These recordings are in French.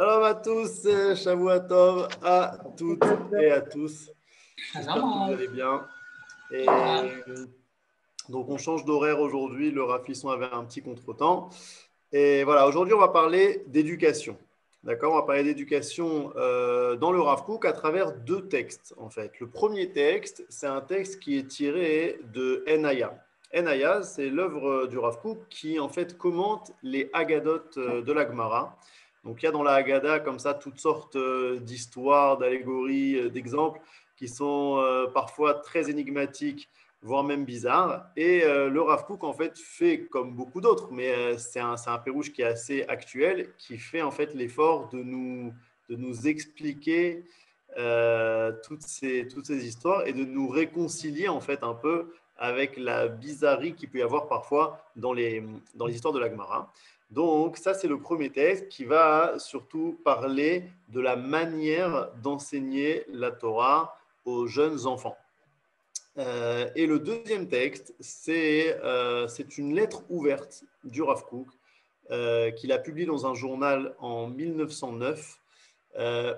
Shalom à tous, Shavua Tov à toutes et à tous. J'espère que vous allez bien. Et donc, on change d'horaire aujourd'hui. Le Rav Fisson avait un petit contretemps. Et voilà, aujourd'hui, on va parler d'éducation. D'accord? On va parler d'éducation dans le Rav Kook à travers deux textes, en fait. Le premier texte, c'est un texte qui est tiré de Enaya. Enaya, c'est l'œuvre du Rav Kook qui, en fait, commente les Haggadot de la Gemara. Donc, il y a dans la Haggadah, comme ça, toutes sortes d'histoires, d'allégories, d'exemples qui sont parfois très énigmatiques, voire même bizarres. Et le Rav Kook, en fait, fait comme beaucoup d'autres, mais c'est un pérouche qui est assez actuel, qui fait, en fait, l'effort de nous expliquer toutes ces histoires et de nous réconcilier, en fait, un peu avec la bizarrerie qu'il peut y avoir parfois dans les histoires de la Gemara. Donc, ça, c'est le premier texte qui va surtout parler de la manière d'enseigner la Torah aux jeunes enfants. Et le deuxième texte, c'est une lettre ouverte du Rav Kook qu'il a publiée dans un journal en 1909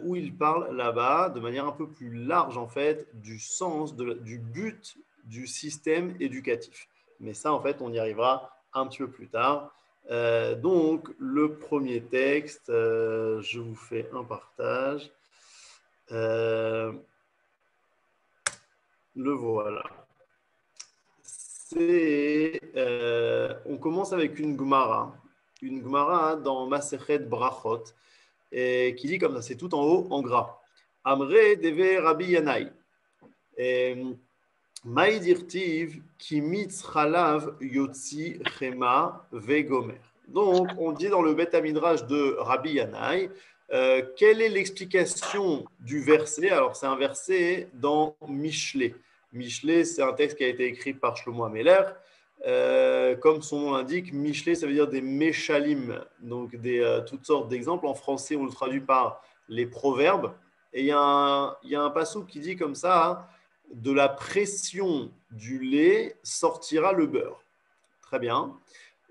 où il parle là-bas de manière un peu plus large en fait du sens, du but du système éducatif. Mais ça, en fait, on y arrivera un petit peu plus tard. Donc, le premier texte, je vous fais un partage. Le voilà. On commence avec une Gemara dans Masechet Brachot, et qui dit comme ça, c'est tout en haut, en gras. Amre deve Rabbi Yanai. Maïdirtiv kimitz chalav yotzi chema vegomer. Donc, on dit dans le Bet Midrash de Rabbi Yanai, quelle est l'explication du verset? Alors, c'est un verset dans Mishlé. Mishlé, c'est un texte qui a été écrit par Shlomo Ameler. Comme son nom l'indique, Mishlé, ça veut dire des Meshalim, donc toutes sortes d'exemples. En français, on le traduit par les proverbes. Et il y a un passouk qui dit comme ça, hein, de la pression du lait sortira le beurre. Très bien.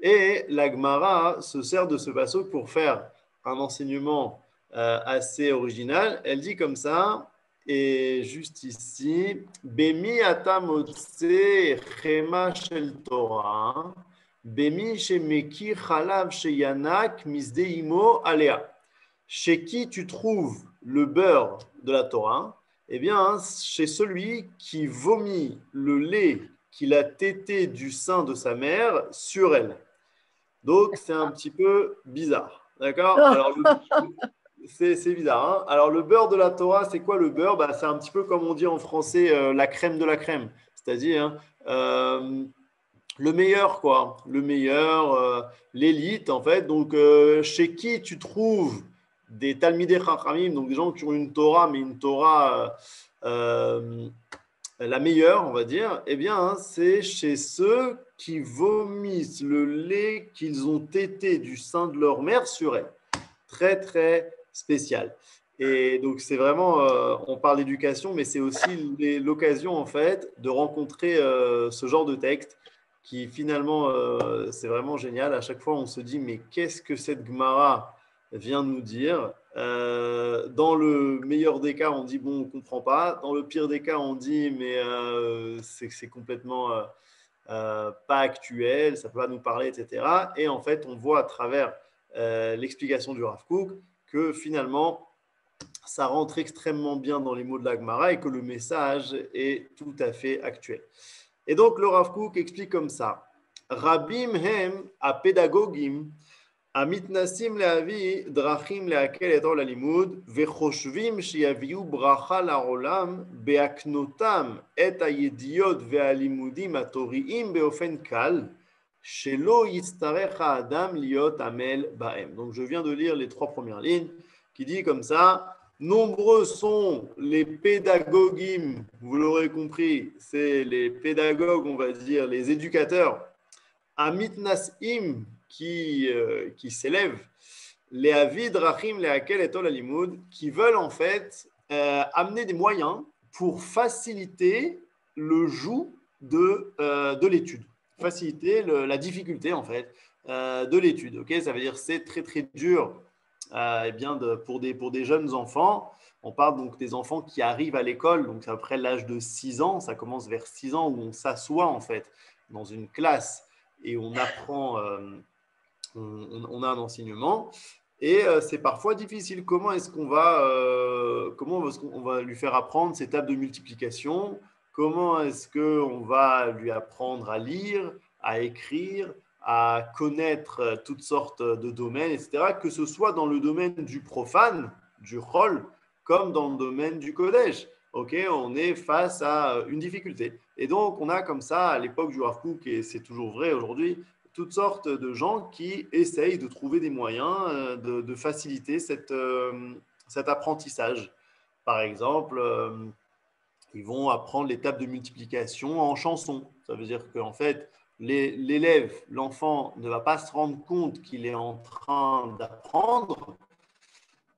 Et la Gemara se sert de ce passouk pour faire un enseignement assez original. Elle dit comme ça, et juste ici, Bemi ata motse chema shel Torah, Bemi shemeki chalav sheyanak misdeimo alea. Chez qui tu trouves le beurre de la Torah? Eh bien, chez celui qui vomit le lait qu'il a tété du sein de sa mère sur elle. Donc, c'est un petit peu bizarre. D'accord? Alors, c'est bizarre. Hein, alors, le beurre de la Torah, c'est quoi le beurre? C'est un petit peu comme on dit en français, la crème de la crème. C'est-à-dire le meilleur, quoi. Le meilleur, l'élite, en fait. Donc, chez qui tu trouves des Talmidei Chachamim, donc des gens qui ont une Torah, mais une Torah la meilleure, on va dire, eh bien, hein, c'est chez ceux qui vomissent le lait qu'ils ont tété du sein de leur mère sur elle. Très, très spécial. Et donc, c'est vraiment, on parle d'éducation, mais c'est aussi l'occasion, en fait, de rencontrer ce genre de texte qui, finalement, c'est vraiment génial. À chaque fois, on se dit, mais qu'est-ce que cette Gemara vient nous dire? Dans le meilleur des cas, on dit, bon, on ne comprend pas. Dans le pire des cas, on dit, mais c'est complètement pas actuel, ça ne peut pas nous parler, etc. Et en fait, on voit à travers l'explication du Rav Kook que finalement, ça rentre extrêmement bien dans les mots de la Gemara et que le message est tout à fait actuel. Et donc, le Rav Kook explique comme ça. Rabim hem a pédagogim המתנסים להביא דרכים להקל את עול הלימוד וחושבים שיביאו ברכה לעולם בהקנותם את הידיעות והלימודים התוריים באופן קל, שלא יצטרך האדם להיות עמל בהם. Donc je viens de lire les trois premières lignes qui dit comme ça, nombreux sont les pédagogim, vous l'aurez compris, c'est les pédagogues, on va dire, les éducateurs, amitnasim, qui s'élèvent, les avid rachim les hakel et tol alimoud, qui veulent en fait amener des moyens pour faciliter le joug de l'étude, faciliter la difficulté en fait de l'étude. Okay, ça veut dire c'est très très dur eh bien pour des jeunes enfants. On parle donc des enfants qui arrivent à l'école, donc après l'âge de 6 ans, ça commence vers 6 ans où on s'assoit en fait dans une classe et on apprend, on a un enseignement. Et c'est parfois difficile. Comment est-ce qu'on va lui faire apprendre ces tables de multiplication? Comment est-ce qu'on va lui apprendre à lire, à écrire, à connaître toutes sortes de domaines, etc., que ce soit dans le domaine du profane, du rôle, comme dans le domaine du Kodesh. Ok, on est face à une difficulté. Et donc, on a comme ça, à l'époque du Rav Kook, et c'est toujours vrai aujourd'hui, toutes sortes de gens qui essayent de trouver des moyens de faciliter cet apprentissage. Par exemple, ils vont apprendre l'étape de multiplication en chanson. Ça veut dire qu'en fait, l'élève, l'enfant, ne va pas se rendre compte qu'il est en train d'apprendre.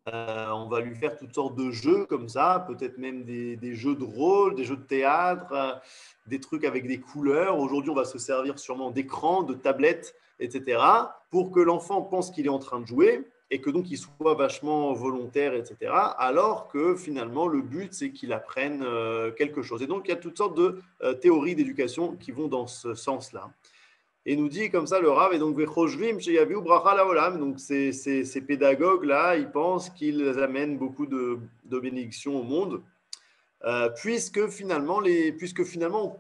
On va lui faire toutes sortes de jeux comme ça, peut-être même des jeux de rôle, des jeux de théâtre, des trucs avec des couleurs. Aujourd'hui, on va se servir sûrement d'écrans, de tablettes, etc., pour que l'enfant pense qu'il est en train de jouer et que donc il soit vachement volontaire, etc., alors que finalement, le but, c'est qu'il apprenne quelque chose. Et donc, il y a toutes sortes de théories d'éducation qui vont dans ce sens-là. Et nous dit comme ça le Rav, et donc donc ces pédagogues-là, ils pensent qu'ils amènent beaucoup de bénédictions au monde, puisque finalement,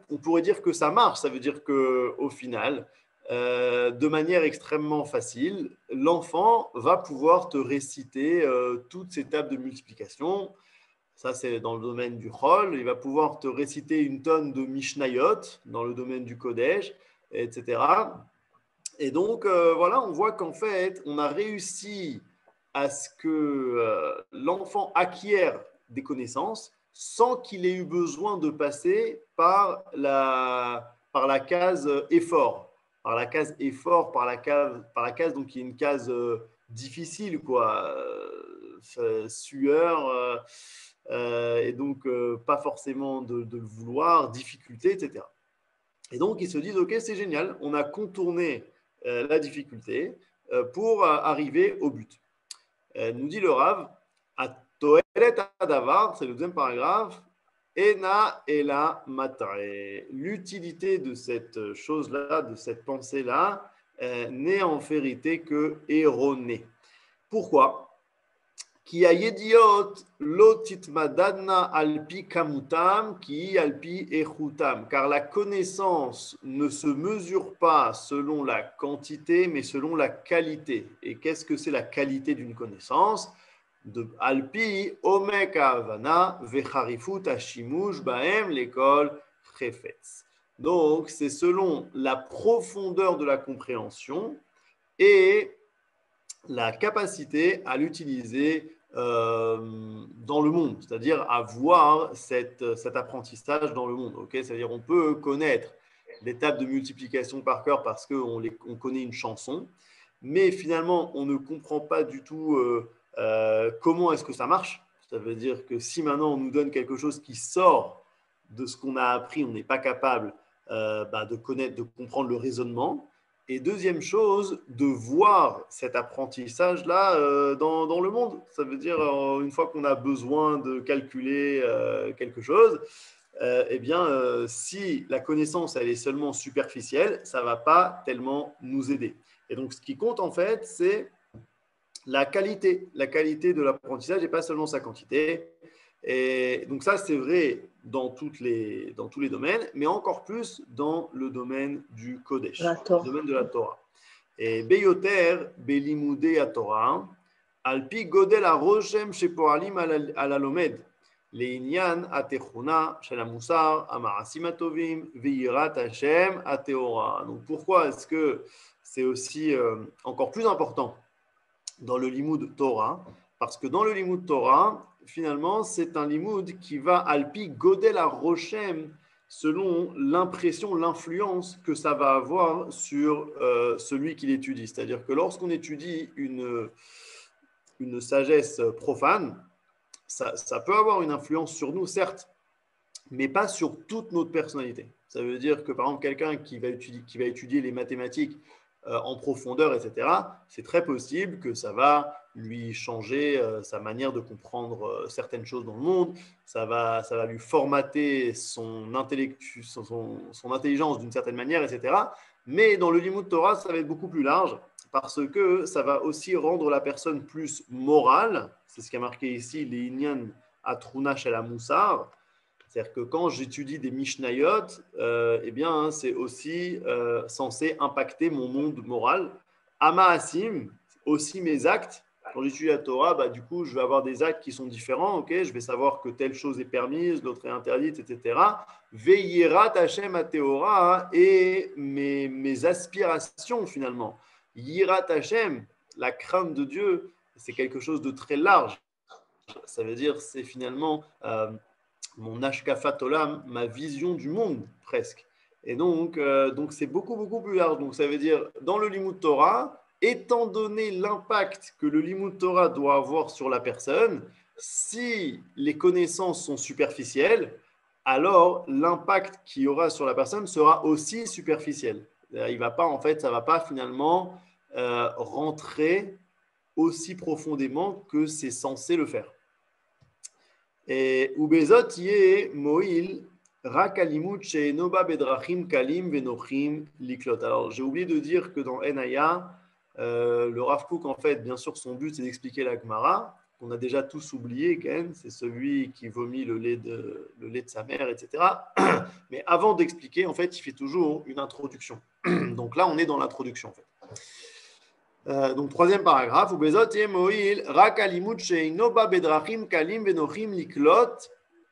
on pourrait dire que ça marche. Ça veut dire qu'au final, de manière extrêmement facile, l'enfant va pouvoir te réciter toutes ces tables de multiplication. Ça, c'est dans le domaine du Chol. Il va pouvoir te réciter une tonne de Mishnayot dans le domaine du Kodesh, etc. Et donc, voilà, on voit qu'en fait, on a réussi à ce que l'enfant acquiert des connaissances sans qu'il ait eu besoin de passer par la case effort. Par la case effort, par la case donc qui est une case difficile, quoi. Sueur, et donc pas forcément de le vouloir, difficulté, etc. Et donc, ils se disent, OK, c'est génial, on a contourné la difficulté pour arriver au but. Nous dit le Rav, à Toelet Adavar, c'est le deuxième paragraphe, Ena Ela Matre. L'utilité de cette chose-là, de cette pensée-là, n'est en vérité que erronée. Pourquoi? Ki ayediot lo titmadadna alpi kamutam ki alpi echutam. Car la connaissance ne se mesure pas selon la quantité, mais selon la qualité. Et qu'est-ce que c'est la qualité d'une connaissance? De alpi omek havana vecharifut hashimush baem l'école chefetz. Donc, c'est selon la profondeur de la compréhension et la capacité à l'utiliser dans le monde, c'est-à-dire à voir cet apprentissage dans le monde. Okay, c'est-à-dire on peut connaître des tables de multiplication par cœur parce qu'on connaît une chanson, mais finalement on ne comprend pas du tout comment est-ce que ça marche. Ça veut dire que si maintenant on nous donne quelque chose qui sort de ce qu'on a appris, on n'est pas capable de connaître, de comprendre le raisonnement. Et deuxième chose, de voir cet apprentissage-là dans le monde. Ça veut dire, une fois qu'on a besoin de calculer quelque chose, eh bien, si la connaissance elle est seulement superficielle, ça ne va pas tellement nous aider. Et donc, ce qui compte en fait, c'est la qualité de l'apprentissage et pas seulement sa quantité. Et donc ça, c'est vrai dans tous les domaines, mais encore plus dans le domaine du Kodesh, le domaine de la Torah. Et Beyoter, Belimudei HaTorah, Alpi Godel HaRoshem Shepoalim Alalomed, Leinyan HaTechuna Shel HaMusar, HaMa'asim HaTovim, Veyirat Hashem HaTeora. Donc pourquoi est-ce que c'est aussi encore plus important dans le Limoud Torah? Parce que dans le Limoud Torah, finalement, c'est un limoud qui va alpi godel à rochem selon l'impression, l'influence que ça va avoir sur celui qui l'étudie. C'est-à-dire que lorsqu'on étudie une sagesse profane, ça peut avoir une influence sur nous, certes, mais pas sur toute notre personnalité. Ça veut dire que, par exemple, quelqu'un qui va étudier les mathématiques en profondeur, etc., c'est très possible que ça va lui changer sa manière de comprendre certaines choses dans le monde, ça va lui formater son intelligence d'une certaine manière, etc. Mais dans le Limud Torah, ça va être beaucoup plus large parce que ça va aussi rendre la personne plus morale. C'est ce qui a marqué ici, les Inyan Atruna Shel Moussar. C'est-à-dire que quand j'étudie des Mishnayot, eh bien, c'est aussi censé impacter mon monde moral. Ama Asim, aussi mes actes. Quand j'étudie la Torah, bah, du coup, je vais avoir des actes qui sont différents. Okay, je vais savoir que telle chose est permise, l'autre est interdite, etc. Veyirat Hashem Ateora et mes aspirations finalement. Yirat Hashem, la crainte de Dieu, c'est quelque chose de très large. Ça veut dire, c'est finalement mon ashkafat olam, ma vision du monde presque. Et donc c'est beaucoup, beaucoup plus large. Donc ça veut dire, dans le Limud Torah, étant donné l'impact que le Limud Torah doit avoir sur la personne, si les connaissances sont superficielles, alors l'impact qu'il y aura sur la personne sera aussi superficiel. Il va pas, en fait, ça ne va pas finalement rentrer aussi profondément que c'est censé le faire. Ubezot yeh moil rak alimut she'eno ba bedrachim kalim venochim liklot. Alors, j'ai oublié de dire que dans Enaya, le Rav Kook, en fait, bien sûr, son but, c'est d'expliquer la Gemara, qu'on a déjà tous oublié, c'est celui qui vomit le lait de sa mère, etc. Mais avant d'expliquer, en fait, il fait toujours une introduction. Donc là, on est dans l'introduction, en fait. Donc, troisième paragraphe, Ubezot yeh moil rak alimut she'eno ba bedrachim kalim venochim liklot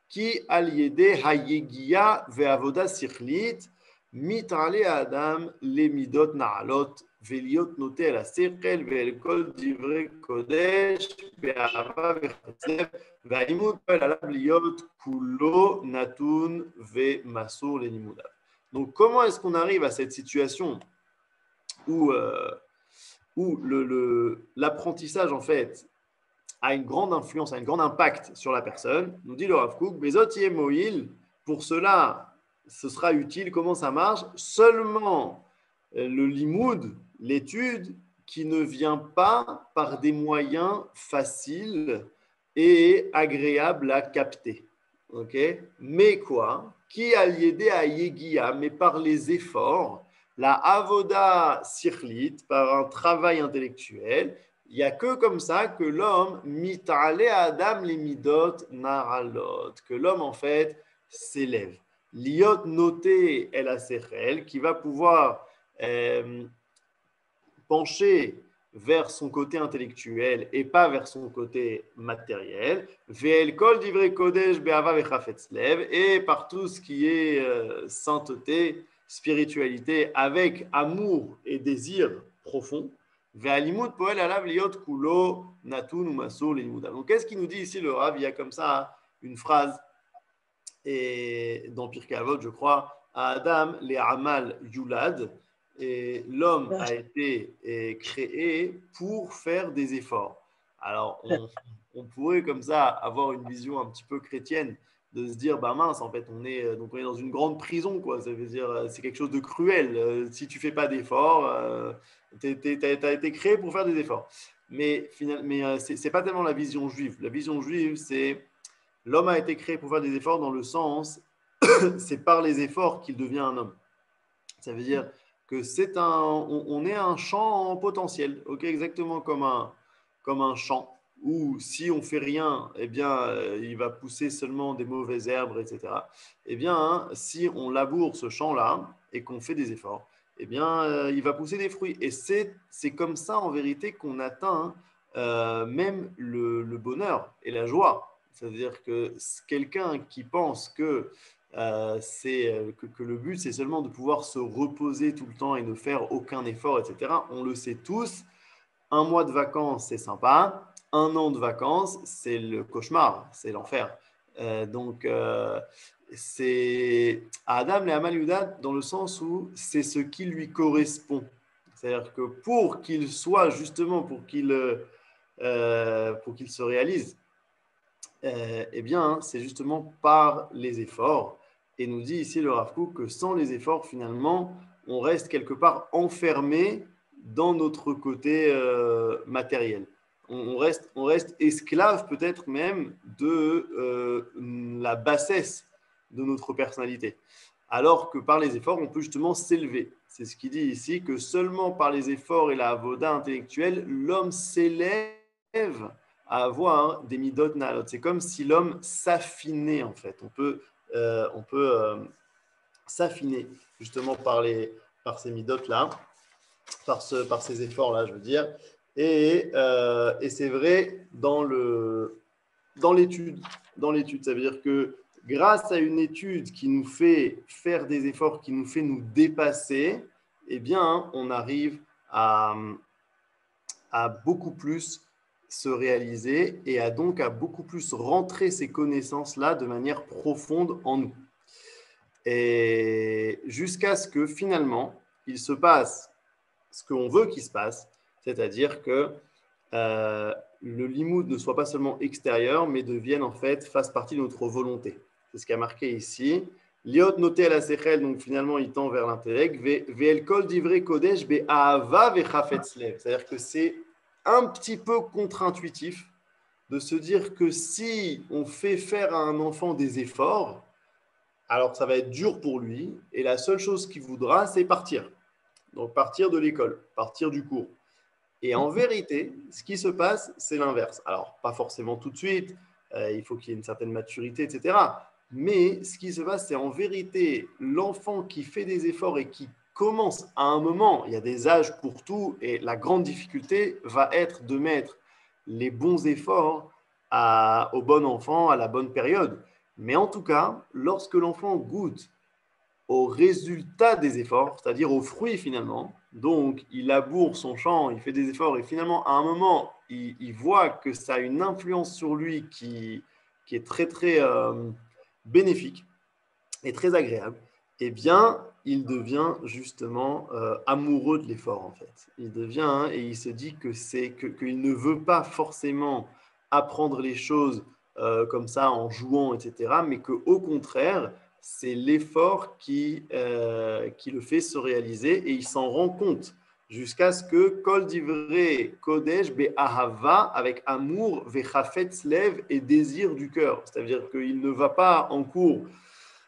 ki al yede hayegia ve'avoda sichlit mit'ale adam lemidot na'alot ve'liot note el ha'sechel ve'el kol divrei kodesh ve'ahava ve'chatzlev ve'alimut poel alav liot kulo natun ve'masur lelimudav. Donc, comment est-ce qu'on arrive à cette situation où l'apprentissage, en fait, a une grande influence, a un grand impact sur la personne, nous dit le Rav Kook, Bezot yeh moil, pour cela, ce sera utile. Comment ça marche? Seulement le limoud, l'étude, qui ne vient pas par des moyens faciles et agréables à capter. Okay? Mais quoi? Qui a lié à Yegia, mais par les efforts, la avoda sirlit, par un travail intellectuel. Il n'y a que comme ça que l'homme, mit'ale adam les midot naralot, que l'homme en fait s'élève. Liot noté el asechel, qui va pouvoir pencher vers son côté intellectuel et pas vers son côté matériel. Ve'el kol divrei kodesh be'ava ve'chafetzlev, et par tout ce qui est sainteté, spiritualité, avec amour et désir profond. Donc, qu'est-ce qu'il nous dit ici le Rav? Il y a comme ça une phrase, et dans Pirkei Avot, je crois, à Adam les Amal Yulad, et l'homme a été créé pour faire des efforts. Alors, on pourrait comme ça avoir une vision un petit peu chrétienne de se dire, bah mince, en fait, on est dans une grande prison, quoi. Ça veut dire, c'est quelque chose de cruel. Si tu fais pas d'efforts, tu as été créé pour faire des efforts. Mais c'est pas tellement la vision juive. La vision juive, c'est l'homme a été créé pour faire des efforts dans le sens, c'est par les efforts qu'il devient un homme. Ça veut dire que on est un champ potentiel, ok, exactement comme un champ où si on fait rien, eh bien, il va pousser seulement des mauvaises herbes, etc. Eh bien, si on laboure ce champ-là et qu'on fait des efforts, eh bien, il va pousser des fruits. Et c'est comme ça, en vérité, qu'on atteint même le bonheur et la joie. C'est-à-dire que quelqu'un qui pense que le but, c'est seulement de pouvoir se reposer tout le temps et ne faire aucun effort, etc. On le sait tous, un mois de vacances, c'est sympa. Un an de vacances, c'est le cauchemar, c'est l'enfer. C'est Adam et Amal Yudat dans le sens où c'est ce qui lui correspond. C'est-à-dire que pour qu'il soit justement, pour qu'il se réalise, eh bien, c'est justement par les efforts. Et nous dit ici le Rav Kook que sans les efforts, finalement, on reste quelque part enfermé dans notre côté matériel. On reste esclave peut-être même de la bassesse de notre personnalité. Alors que par les efforts, on peut justement s'élever. C'est ce qu'il dit ici, que seulement par les efforts et la avoda intellectuelle, l'homme s'élève à avoir des midot nalot. C'est comme si l'homme s'affinait en fait. On peut s'affiner justement par ces midot-là, par ces efforts-là, je veux dire. Et c'est vrai dans l'étude. Ça veut dire que grâce à une étude qui nous fait faire des efforts, qui nous fait nous dépasser, eh bien, on arrive à beaucoup plus se réaliser et à beaucoup plus rentrer ces connaissances-là de manière profonde en nous. Et jusqu'à ce que finalement, il se passe ce qu'on veut qu'il se passe, c'est-à-dire que le limoud ne soit pas seulement extérieur, mais devienne en fait, fasse partie de notre volonté. C'est ce qui a marqué ici. Liot noté à la sechel, donc finalement il tend vers l'intellect. Ve'el kol divrei kodesh be'ahava ve'chafetz lev. C'est-à-dire que c'est un petit peu contre-intuitif de se dire que si on fait faire à un enfant des efforts, alors ça va être dur pour lui, et la seule chose qu'il voudra, c'est partir. Donc partir de l'école, partir du cours. Et en vérité, ce qui se passe, c'est l'inverse. Alors, pas forcément tout de suite, il faut qu'il y ait une certaine maturité, etc. Mais ce qui se passe, c'est en vérité l'enfant qui fait des efforts et qui commence à un moment, il y a des âges pour tout, et la grande difficulté va être de mettre les bons efforts au bon enfant, à la bonne période. Mais en tout cas, lorsque l'enfant goûte au résultat des efforts, c'est-à-dire aux fruits finalement. Donc, il laboure son champ, il fait des efforts et finalement, à un moment, il voit que ça a une influence sur lui qui est très, très bénéfique et très agréable. Eh bien, il devient justement amoureux de l'effort en fait. Il devient et il se dit qu'il ne veut pas forcément apprendre les choses comme ça en jouant, etc. Mais qu'au contraire, c'est l'effort qui le fait se réaliser et il s'en rend compte jusqu'à ce que Kol divrei kodesh be'ahava, avec amour, vechafetz lev et désir du cœur. C'est-à-dire qu'il ne va pas en cours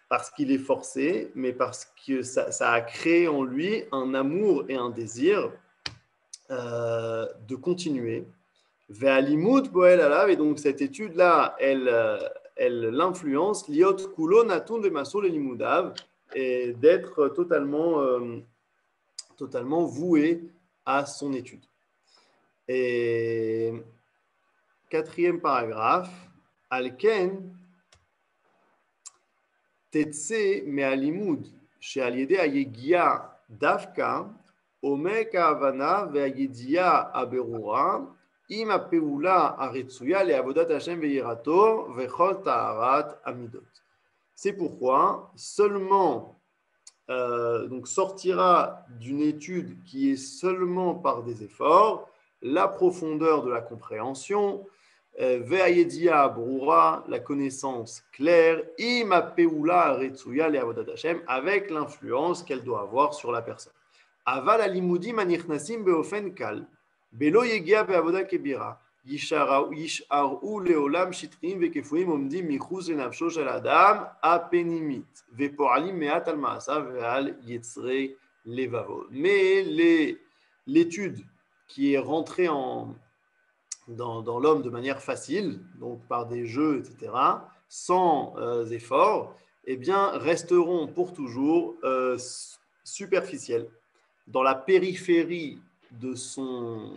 parce qu'il est forcé, mais parce que ça a créé en lui un amour et un désir de continuer. Ve'alimut boel alav, et donc cette étude-là, elle l'influence, liot kulo natun de masul elimudav, et d'être totalement voué à son étude. Et quatrième paragraphe, Alken, Tetse me'alimud, she'al yedei hayegia davka, omek ha'avana ve'hayedia haberura, im ha'peula haretsuya le'avodat Hashem ve'yirato ve'chol ta'arat amidot. C'est pourquoi seulement donc sortira d'une étude qui est seulement par des efforts la profondeur de la compréhension, ve'ayedia brura, la connaissance claire, ima peula retsuya le'avodat Hashem, avec l'influence qu'elle doit avoir sur la personne. Aval alimudim anichnasim beofen kal, belo yegia be'avoda kebira, yisharu leolam shitrim vekefuim omdim michuz lenafsho shel adam apenimit, vepoalim meat al ma'asav ve'al yetzrei levavo. Mais l'étude qui est rentrée dans l'homme de manière facile, donc par des jeux, etc., sans effort, eh bien, resteront pour toujours superficiels, dans la périphérie de son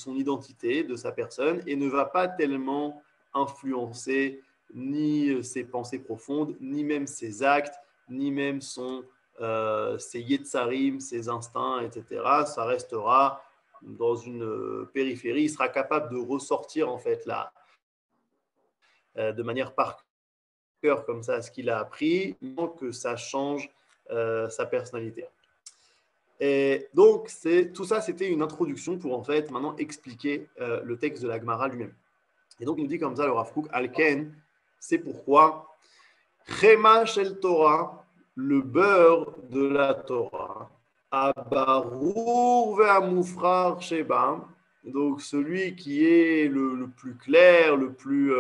identité, de sa personne, et ne va pas tellement influencer ni ses pensées profondes, ni même ses actes, ni même ses yetzarim, ses instincts, etc. Ça restera dans une périphérie. Il sera capable de ressortir en fait là, de manière par cœur comme ça ce qu'il a appris, sans que ça change sa personnalité. Et donc tout ça c'était une introduction pour en fait maintenant expliquer le texte de la Gemara lui-même. Et donc il nous dit comme ça le Rav Kook, Alken, c'est pourquoi Chema shel Torah, le beurre de la Torah, Abarour ve'amufrar sheba. Donc celui qui est le plus clair, le plus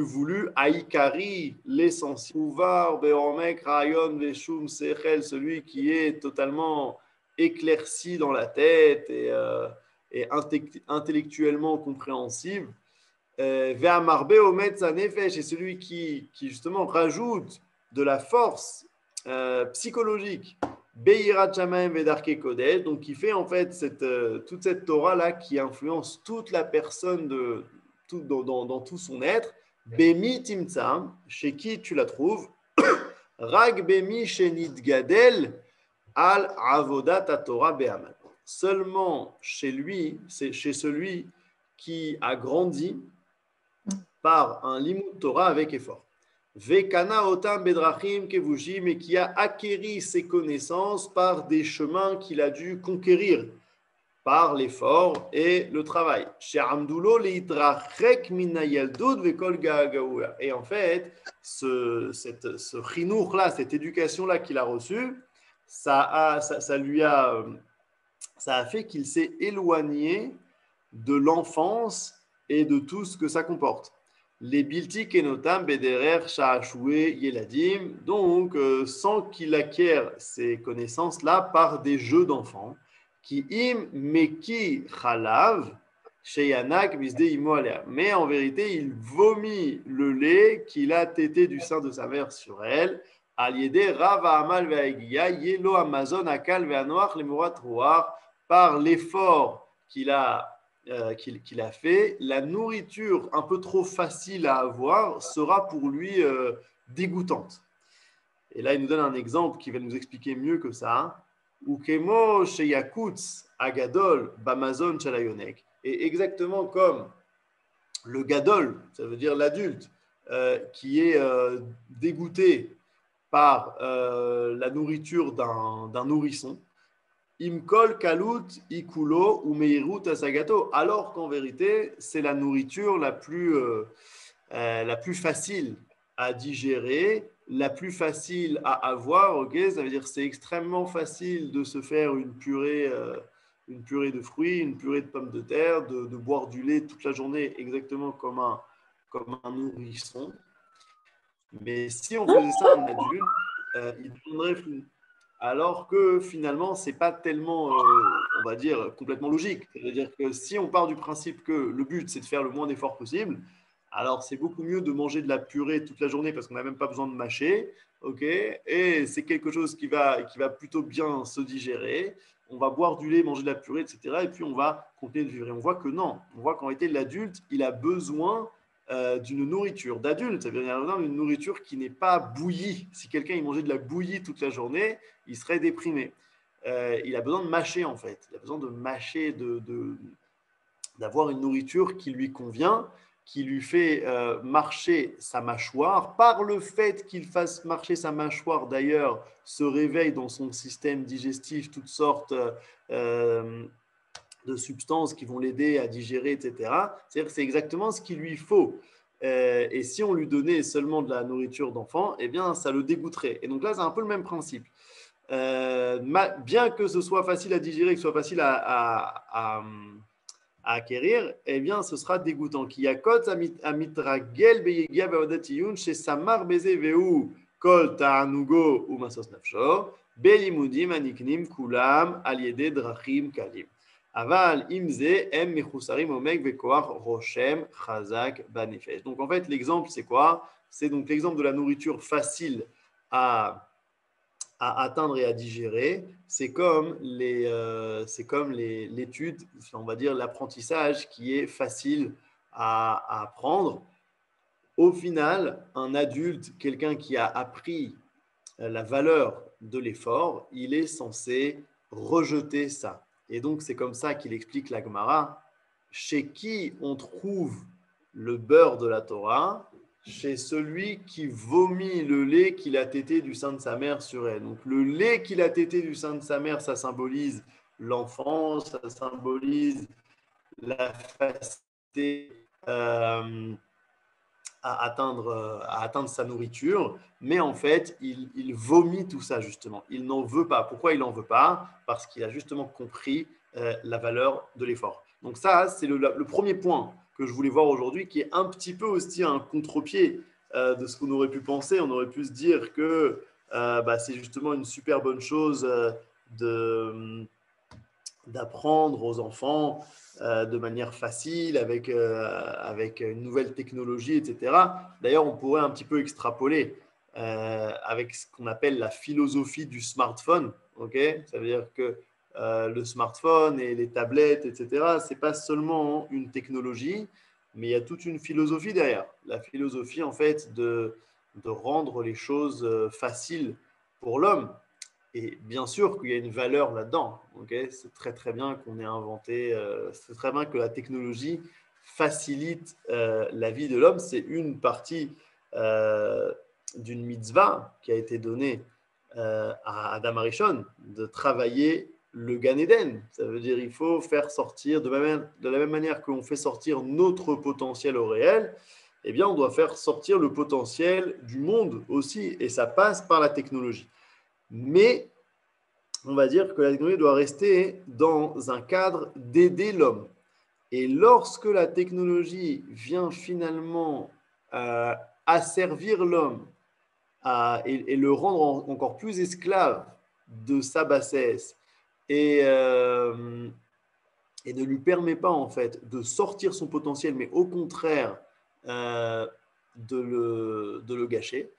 voulu, Aïkari, l'essentiel. Uvar be'omek rayon ve'shum sechel, celui qui est totalement éclairci dans la tête et intellectuellement compréhensible. Ve'amarbe omet zanefesh, et celui qui justement rajoute de la force psychologique. Beirat Shamaim Vedarke Kodesh, donc qui fait en fait toute cette Torah-là qui influence toute la personne dans tout son être. Bemi Timtsam, chez qui tu la trouves? Rag Bemi Shenit Gadel Al Avodat Torah Be'amal. Seulement chez lui, c'est chez celui qui a grandi par un limud Torah avec effort. Vekana otam bedrachim kevushim, et qui a acquéri ses connaissances par des chemins qu'il a dû conquérir par l'effort et le travail. She'amdulo leitrachek mina yaldut vekol ga'agaoula. Et en fait, ce chinour là, cette éducation là qu'il a reçue, ça a fait qu'il s'est éloigné de l'enfance et de tout ce que ça comporte. Les bilti kenotam bederer sha'ashoué yeladim, donc sans qu'il acquiert ces connaissances-là par des jeux d'enfants, qui im meki chalav sheyanak bisde imo alea. Mais en vérité, il vomit le lait qu'il a tété du sein de sa mère sur elle, aliédé rava amal ve'agiya yelo amazon akal ve'anoach lemurat roar, par l'effort qu'il a fait, la nourriture un peu trop facile à avoir sera pour lui dégoûtante. Et là, il nous donne un exemple qui va nous expliquer mieux que ça. Ukemo sheyakutz agadol bamazon chalayonek. Et exactement comme le gadol, ça veut dire l'adulte, qui est dégoûté par la nourriture d'un nourrisson, Imkol kalut ikulo ou meirut asagato, alors qu'en vérité, c'est la nourriture la plus facile à digérer, la plus facile à avoir. Okay, ça veut dire que c'est extrêmement facile de se faire une purée de fruits, une purée de pommes de terre, de boire du lait toute la journée, exactement comme un nourrisson. Mais si on faisait ça à un adulte, il deviendrait fou. Alors que finalement, ce n'est pas tellement, on va dire, complètement logique. C'est-à-dire que si on part du principe que le but, c'est de faire le moins d'efforts possible, alors c'est beaucoup mieux de manger de la purée toute la journée parce qu'on n'a même pas besoin de mâcher, okay, et c'est quelque chose qui va plutôt bien se digérer. On va boire du lait, manger de la purée, etc. Et puis on va continuer de vivre. Et on voit que non, on voit qu'en réalité, l'adulte, il a besoin d'une nourriture d'adulte, ça veut dire une nourriture qui n'est pas bouillie. Si quelqu'un il mangeait de la bouillie toute la journée, il serait déprimé. Il a besoin de mâcher en fait. Il a besoin de mâcher, d'avoir une nourriture qui lui convient, qui lui fait marcher sa mâchoire. Par le fait qu'il fasse marcher sa mâchoire, d'ailleurs, se réveille dans son système digestif toutes sortes de substances qui vont l'aider à digérer, etc. C'est-à-dire que c'est exactement ce qu'il lui faut. Et si on lui donnait seulement de la nourriture d'enfant, eh bien, ça le dégoûterait. Et donc là, c'est un peu le même principe. Bien que ce soit facile à digérer, que ce soit facile à acquérir, eh bien, ce sera dégoûtant. Kiyakot amitragel beyegia veodatiyun chez samar beze veu kol ta'anugo ou masos nafsho belimudim aniknim kulam aliede drachim kalim. Aval imze em mechusarim omek vekoar roshem chazak banefesh. Donc en fait, l'exemple, c'est quoi? C'est donc l'exemple de la nourriture facile à atteindre et à digérer. C'est comme l'étude, on va dire l'apprentissage qui est facile à apprendre. Au final, un adulte, quelqu'un qui a appris la valeur de l'effort, il est censé rejeter ça. Et donc, c'est comme ça qu'il explique la Gemara. Chez qui on trouve le beurre de la Torah? Chez celui qui vomit le lait qu'il a tété du sein de sa mère sur elle. Donc, le lait qu'il a tété du sein de sa mère, ça symbolise l'enfance, ça symbolise la facilité à atteindre sa nourriture, mais en fait, il vomit tout ça justement. Il n'en veut pas. Pourquoi il n'en veut pas? Parce qu'il a justement compris la valeur de l'effort. Donc ça, c'est le premier point que je voulais voir aujourd'hui, qui est un petit peu aussi un contre-pied de ce qu'on aurait pu penser. On aurait pu se dire que c'est justement une super bonne chose d'apprendre aux enfants de manière facile, avec une nouvelle technologie, etc. D'ailleurs, on pourrait un petit peu extrapoler avec ce qu'on appelle la philosophie du smartphone. Okay, ça veut dire que le smartphone et les tablettes, etc., ce n'est pas seulement une technologie, mais il y a toute une philosophie derrière. La philosophie, en fait, de rendre les choses faciles pour l'homme. Et bien sûr qu'il y a une valeur là-dedans. Okay, c'est très très bien qu'on ait inventé, c'est très bien que la technologie facilite la vie de l'homme. C'est une partie d'une mitzvah qui a été donnée à Adam Arishon de travailler le Gan Eden. Ça veut dire qu'il faut faire sortir, de la même manière qu'on fait sortir notre potentiel au réel, eh bien on doit faire sortir le potentiel du monde aussi. Et ça passe par la technologie. Mais on va dire que la technologie doit rester dans un cadre d'aider l'homme. Et lorsque la technologie vient finalement asservir l'homme et le rendre encore plus esclave de sa bassesse et ne lui permet pas en fait de sortir son potentiel, mais au contraire de le gâcher,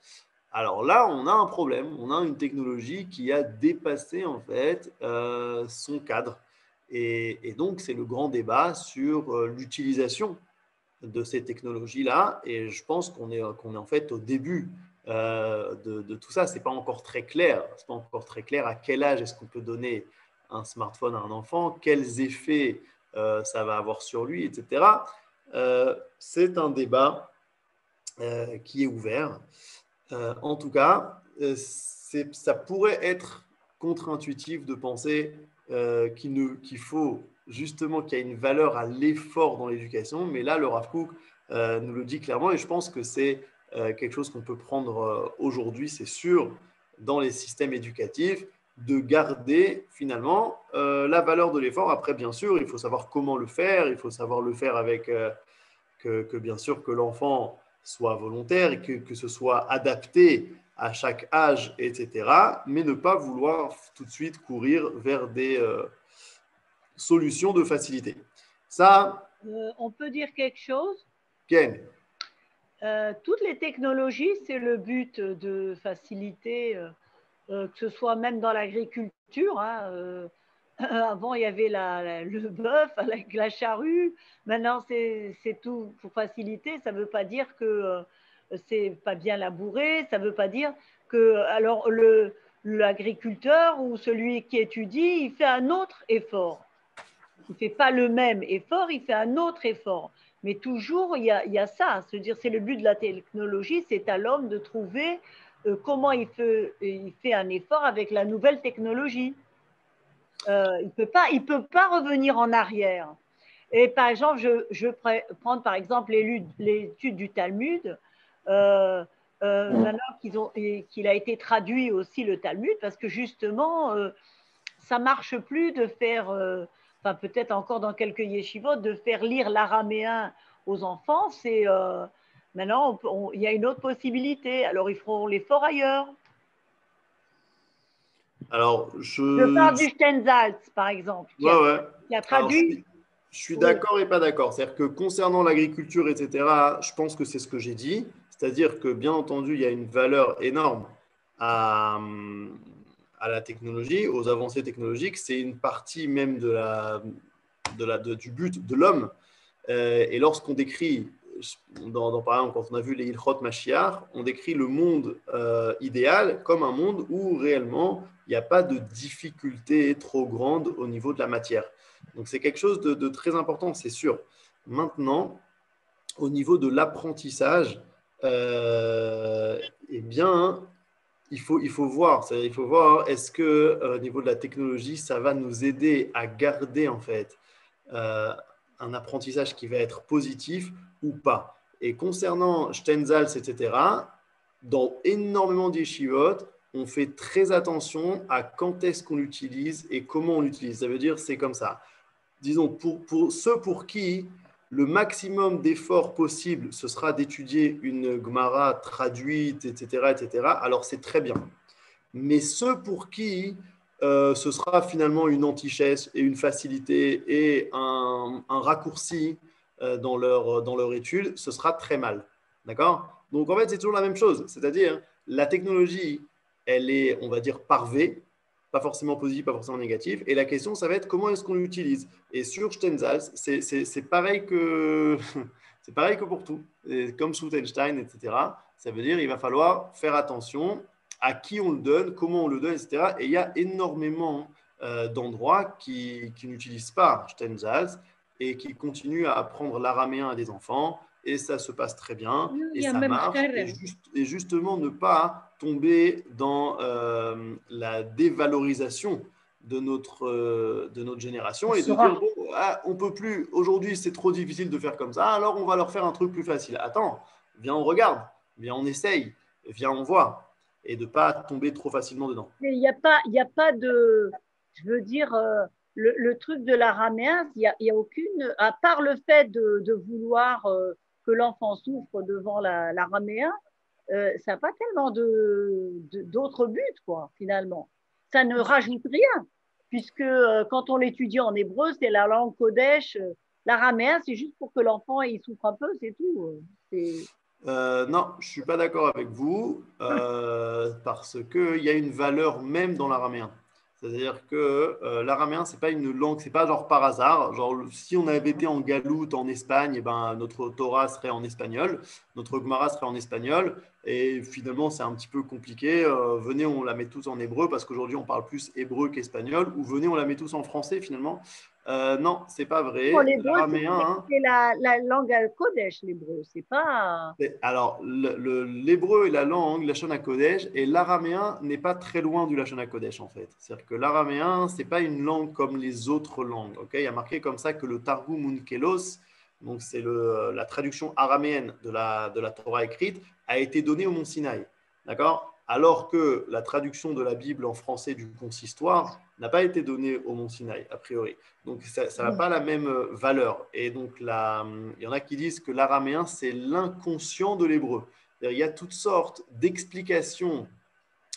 alors là, on a un problème, on a une technologie qui a dépassé en fait son cadre. Et donc, c'est le grand débat sur l'utilisation de ces technologies-là. Et je pense qu'on est en fait au début de tout ça. Ce n'est pas encore très clair. C'est pas encore très clair à quel âge est-ce qu'on peut donner un smartphone à un enfant, quels effets ça va avoir sur lui, etc. C'est un débat qui est ouvert. En tout cas, ça pourrait être contre-intuitif de penser qu'il faut justement qu'il y a une valeur à l'effort dans l'éducation, mais là, le Rav Kook nous le dit clairement et je pense que c'est quelque chose qu'on peut prendre aujourd'hui, c'est sûr, dans les systèmes éducatifs, de garder finalement la valeur de l'effort. Après, bien sûr, il faut savoir comment le faire, il faut savoir le faire avec que bien sûr que l'enfant soit volontaire et que ce soit adapté à chaque âge, etc. Mais ne pas vouloir tout de suite courir vers des solutions de facilité. Ça, On peut dire quelque chose. Ken. Toutes les technologies, c'est le but de faciliter, que ce soit même dans l'agriculture. Hein, avant, il y avait le bœuf avec la charrue. Maintenant, c'est tout pour faciliter. Ça ne veut pas dire que c'est pas bien labouré. Ça ne veut pas dire que alors l'agriculteur ou celui qui étudie, il fait un autre effort. Il ne fait pas le même effort, il fait un autre effort. Mais toujours, il y a ça. C'est le but de la technologie, c'est à l'homme de trouver comment il fait un effort avec la nouvelle technologie. Il ne peut pas revenir en arrière. Et par exemple, je vais prendre par exemple l'étude du Talmud. Maintenant qu'il a été traduit aussi le Talmud, parce que justement, ça marche plus de faire, enfin peut-être encore dans quelques yeshivot, de faire lire l'araméen aux enfants. Maintenant, il y a une autre possibilité. Alors, ils feront l'effort ailleurs. Alors, Je parle du Stenzalz, par exemple, ouais. Qui a Alors, traduit. je suis d'accord et pas d'accord. C'est-à-dire que concernant l'agriculture, etc., je pense que c'est ce que j'ai dit. C'est-à-dire que, bien entendu, il y a une valeur énorme à, la technologie, aux avancées technologiques. C'est une partie même du but de l'homme. Et lorsqu'on décrit, par exemple, quand on a vu les Ilchot Mashiach, on décrit le monde idéal comme un monde où réellement il n'y a pas de difficulté trop grande au niveau de la matière. Donc c'est quelque chose de très important, c'est sûr. Maintenant, au niveau de l'apprentissage, eh bien, il faut voir. Il faut voir est-ce que au niveau de la technologie, ça va nous aider à garder en fait un apprentissage qui va être positif ou pas. Et concernant Stenzhals, etc., dans énormément d'yeshivot, on fait très attention à quand est-ce qu'on l'utilise et comment on l'utilise. Ça veut dire c'est comme ça. Disons, pour ceux pour qui le maximum d'efforts possible, ce sera d'étudier une Gemara traduite, etc., etc., alors c'est très bien. Mais ceux pour qui ce sera finalement une antichesse et une facilité et un raccourci dans leur étude, ce sera très mal. D'accord? Donc en fait, c'est toujours la même chose. C'est-à-dire, la technologie, elle est, on va dire, parvée, pas forcément positive, pas forcément négative. Et la question, ça va être comment est-ce qu'on l'utilise. Et sur Stenzhals, c'est pareil que, c'est pareil que pour tout. Et comme sous Einstein, etc. Ça veut dire qu'il va falloir faire attention à qui on le donne, comment on le donne, etc. Et il y a énormément d'endroits qui n'utilisent pas Stenzhals et qui continuent à apprendre l'araméen à des enfants. Et ça se passe très bien Il et y a ça même marche. Et justement, ne pas tomber dans la dévalorisation de notre génération et de dire, bon, ah, on peut plus, aujourd'hui c'est trop difficile de faire comme ça, alors on va leur faire un truc plus facile. Attends, viens on regarde, viens on essaye, viens on voit et de ne pas tomber trop facilement dedans. Mais il y a pas de, je veux dire, le truc de l'araméen, il y a aucune, à part le fait de vouloir que l'enfant souffre devant l'araméen, ça n'a pas tellement d'autres buts, quoi, finalement. Ça ne rajoute rien, puisque quand on l'étudie en hébreu, c'est la langue Kodesh. L'araméen, c'est juste pour que l'enfant il souffre un peu, c'est tout. Non, je ne suis pas d'accord avec vous parce qu'il y a une valeur même dans l'araméen. C'est-à-dire que l'araméen, ce n'est pas une langue, ce n'est pas genre par hasard. Genre, si on avait été en galoute en Espagne, eh ben, notre Torah serait en espagnol, notre Gemara serait en espagnol. Et finalement, c'est un petit peu compliqué. Venez, on la met tous en hébreu parce qu'aujourd'hui, on parle plus hébreu qu'espagnol. Ou venez, on la met tous en français finalement. Non, c'est pas Bon, vrai. l'hébreu, L'araméen, hein, c'est la langue Kodesh, l'hébreu. C'est pas. alors, l'hébreu est la langue, la Lachon HaKodesh, et l'araméen n'est pas très loin du Lachon HaKodesh en fait. C'est-à-dire que l'araméen, ce n'est pas une langue comme les autres langues. Okay, il y a marqué comme ça que le Targum Unkelos, donc c'est la traduction araméenne de la Torah écrite, a été donnée au Mont Sinaï. D'accord? Alors que la traduction de la Bible en français du consistoire n'a pas été donnée au Mont Sinaï, a priori. Donc, ça n'a pas la même valeur. Et donc, il y en a qui disent que l'araméen, c'est l'inconscient de l'hébreu. Il y a toutes sortes d'explications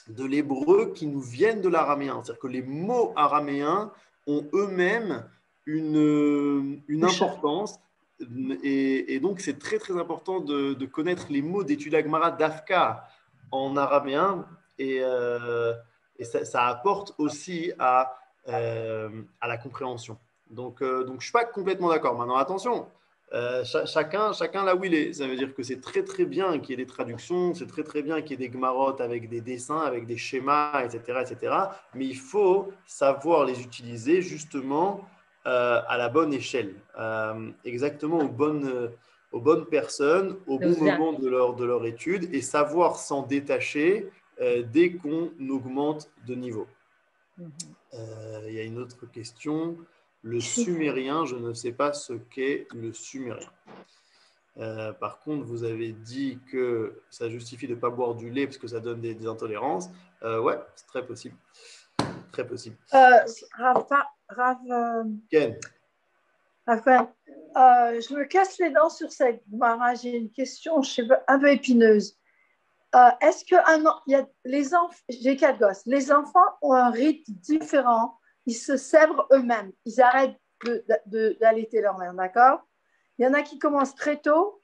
de l'hébreu qui nous viennent de l'araméen. C'est-à-dire que les mots araméens ont eux-mêmes une importance. Et donc, c'est très, très important de connaître les mots d'étude Agmara d'Afka en araméen. Et ça apporte aussi à la compréhension. Donc, je ne suis pas complètement d'accord. Maintenant, attention, chacun là où il est. Ça veut dire que c'est très, très bien qu'il y ait des traductions, c'est très, très bien qu'il y ait des gmarottes avec des dessins, avec des schémas, etc., etc. Mais il faut savoir les utiliser justement à la bonne échelle, exactement aux bonnes personnes, au bon moment de leur étude et savoir s'en détacher dès qu'on augmente de niveau. Il y a une autre question. Le sumérien, je ne sais pas ce qu'est le sumérien. Par contre, vous avez dit que ça justifie de ne pas boire du lait parce que ça donne des intolérances. Ouais, c'est très possible. Très possible. Ken. Raphaël, je me casse les dents sur cette Gemara. J'ai une question un peu épineuse. Est-ce que les enfants, j'ai 4 gosses, les enfants ont un rythme différent, ils se sèvrent eux-mêmes, ils arrêtent d'allaiter leur mère, d'accord? Il y en a qui commencent très tôt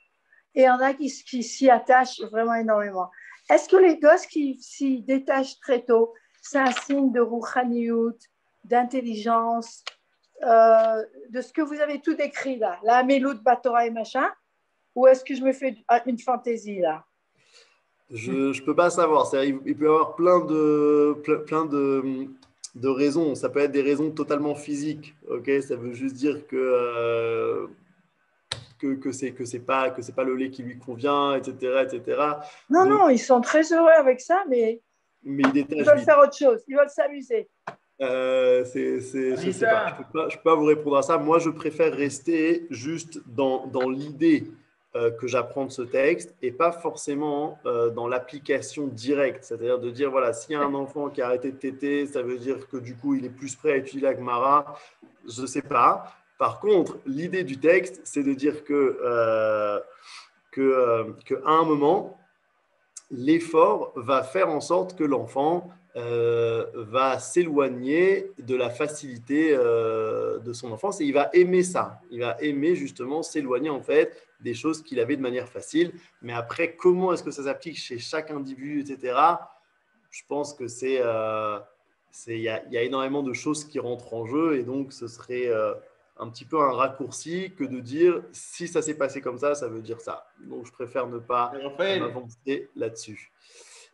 et il y en a qui s'y attachent vraiment énormément. Est-ce que les gosses qui s'y détachent très tôt, c'est un signe de rouchaniout, d'intelligence, de ce que vous avez tout décrit là, la Améloute, Batora et machin, ou est-ce que je me fais une fantaisie là? Je ne peux pas savoir. Il peut y avoir plein de raisons. Ça peut être des raisons totalement physiques. Okay, ça veut juste dire que c'est pas le lait qui lui convient, etc., etc. Non, non, ils sont très heureux avec ça, mais ils veulent faire autre chose. Ils veulent s'amuser. Je sais pas. Je peux pas vous répondre à ça. Moi, je préfère rester juste dans l'idée que j'apprends de ce texte et pas forcément dans l'application directe. C'est-à-dire de dire, voilà, s'il y a un enfant qui a arrêté de téter, ça veut dire que du coup, il est plus prêt à étudier la Gemara. Je ne sais pas. Par contre, l'idée du texte, c'est de dire qu'à un moment, l'effort va faire en sorte que l'enfant va s'éloigner de la facilité de son enfance et il va aimer ça. Il va aimer justement s'éloigner en fait des choses qu'il avait de manière facile. Mais après, comment est-ce que ça s'applique chez chaque individu, etc. Je pense que il y a énormément de choses qui rentrent en jeu et donc ce serait un petit peu un raccourci que de dire si ça s'est passé comme ça veut dire ça. Donc je préfère ne pas Raphaël, m'avancer là-dessus.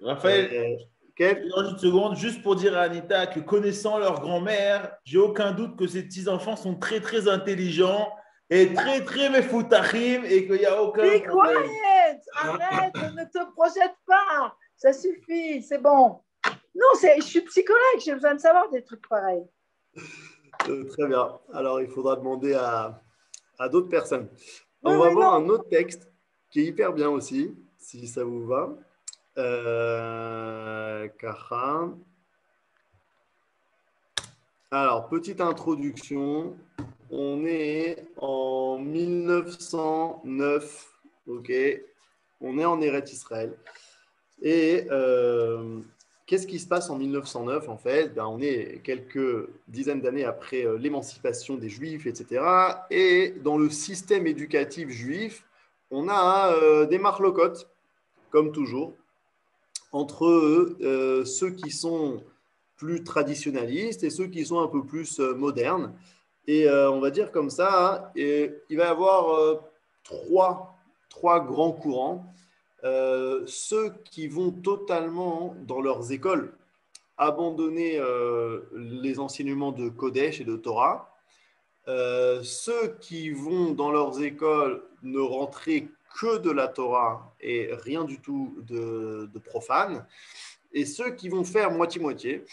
Raphaël, Quel dans une seconde, juste pour dire à Anita que connaissant leur grand-mère, j'ai aucun doute que ces petits-enfants sont très, très intelligents et très, très mefoutachim et qu'il n'y a aucun Be problème. quiet! Arrête, ne te projette pas. Ça suffit, c'est bon. Non, je suis psychologue, j'ai besoin de savoir des trucs pareils. Très bien. Alors, il faudra demander à d'autres personnes. Oui, On va oui, voir non. un autre texte qui est hyper bien aussi, si ça vous va. Kacha. Alors, petite introduction. On est en 1909, ok. On est en Eretz Israël. Et qu'est-ce qui se passe en 1909 en fait? Ben, on est quelques dizaines d'années après l'émancipation des Juifs, etc. Et dans le système éducatif juif, on a des marlocotes, comme toujours, entre ceux qui sont plus traditionnalistes et ceux qui sont un peu plus modernes. Et on va dire comme ça, et il va y avoir trois grands courants. Ceux qui vont totalement dans leurs écoles abandonner les enseignements de Kodesh et de Torah, ceux qui vont dans leurs écoles ne rentrer que de la Torah et rien du tout de profane, et ceux qui vont faire moitié-moitié.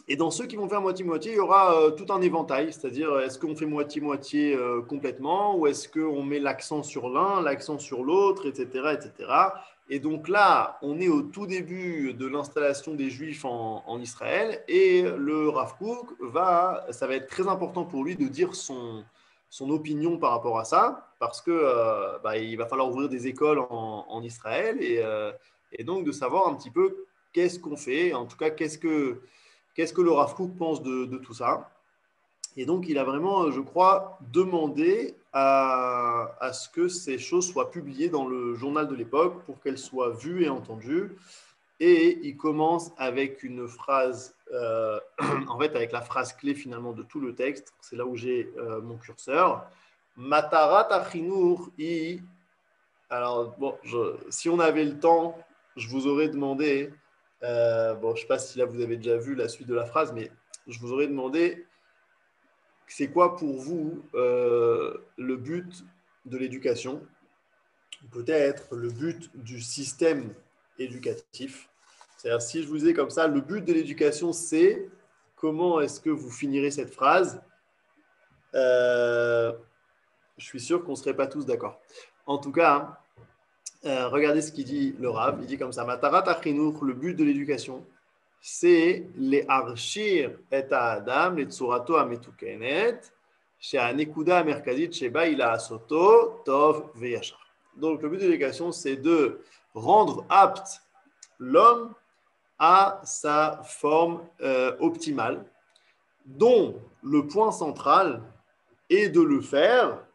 Et dans ceux qui vont faire moitié-moitié, il y aura tout un éventail, c'est-à-dire est-ce qu'on fait moitié-moitié complètement ou est-ce qu'on met l'accent sur l'un, l'accent sur l'autre, etc., etc. Et donc là, on est au tout début de l'installation des Juifs en Israël et le Rav Kook ça va être très important pour lui de dire son opinion par rapport à ça parce que il va falloir ouvrir des écoles en Israël et donc de savoir un petit peu qu'est-ce qu'on fait, en tout cas qu'est-ce que le Rav Kook pense de tout ça. Et donc, il a vraiment, je crois, demandé à ce que ces choses soient publiées dans le journal de l'époque pour qu'elles soient vues et entendues. Et il commence avec une phrase, en fait, avec la phrase clé finalement de tout le texte. C'est là où j'ai mon curseur. Matarat achinur i. Alors, bon, si on avait le temps, je vous aurais demandé. Je ne sais pas si là vous avez déjà vu la suite de la phrase, mais je vous aurais demandé c'est quoi pour vous le but de l'éducation, peut-être le but du système éducatif. C'est-à-dire si je vous ai comme ça, le but de l'éducation c'est comment est-ce que vous finirez cette phrase. Je suis sûr qu'on ne serait pas tous d'accord. En tout cas, regardez ce qu'il dit le Rav. Il dit comme ça Matarat achinur, le but de l'éducation, c'est les arshir et adam, les tsurato ametukenet, chez anekuda merkadit sheba ila asoto tov veyachar. Donc, le but de l'éducation, c'est de rendre apte l'homme à sa forme optimale, dont le point central est de le faire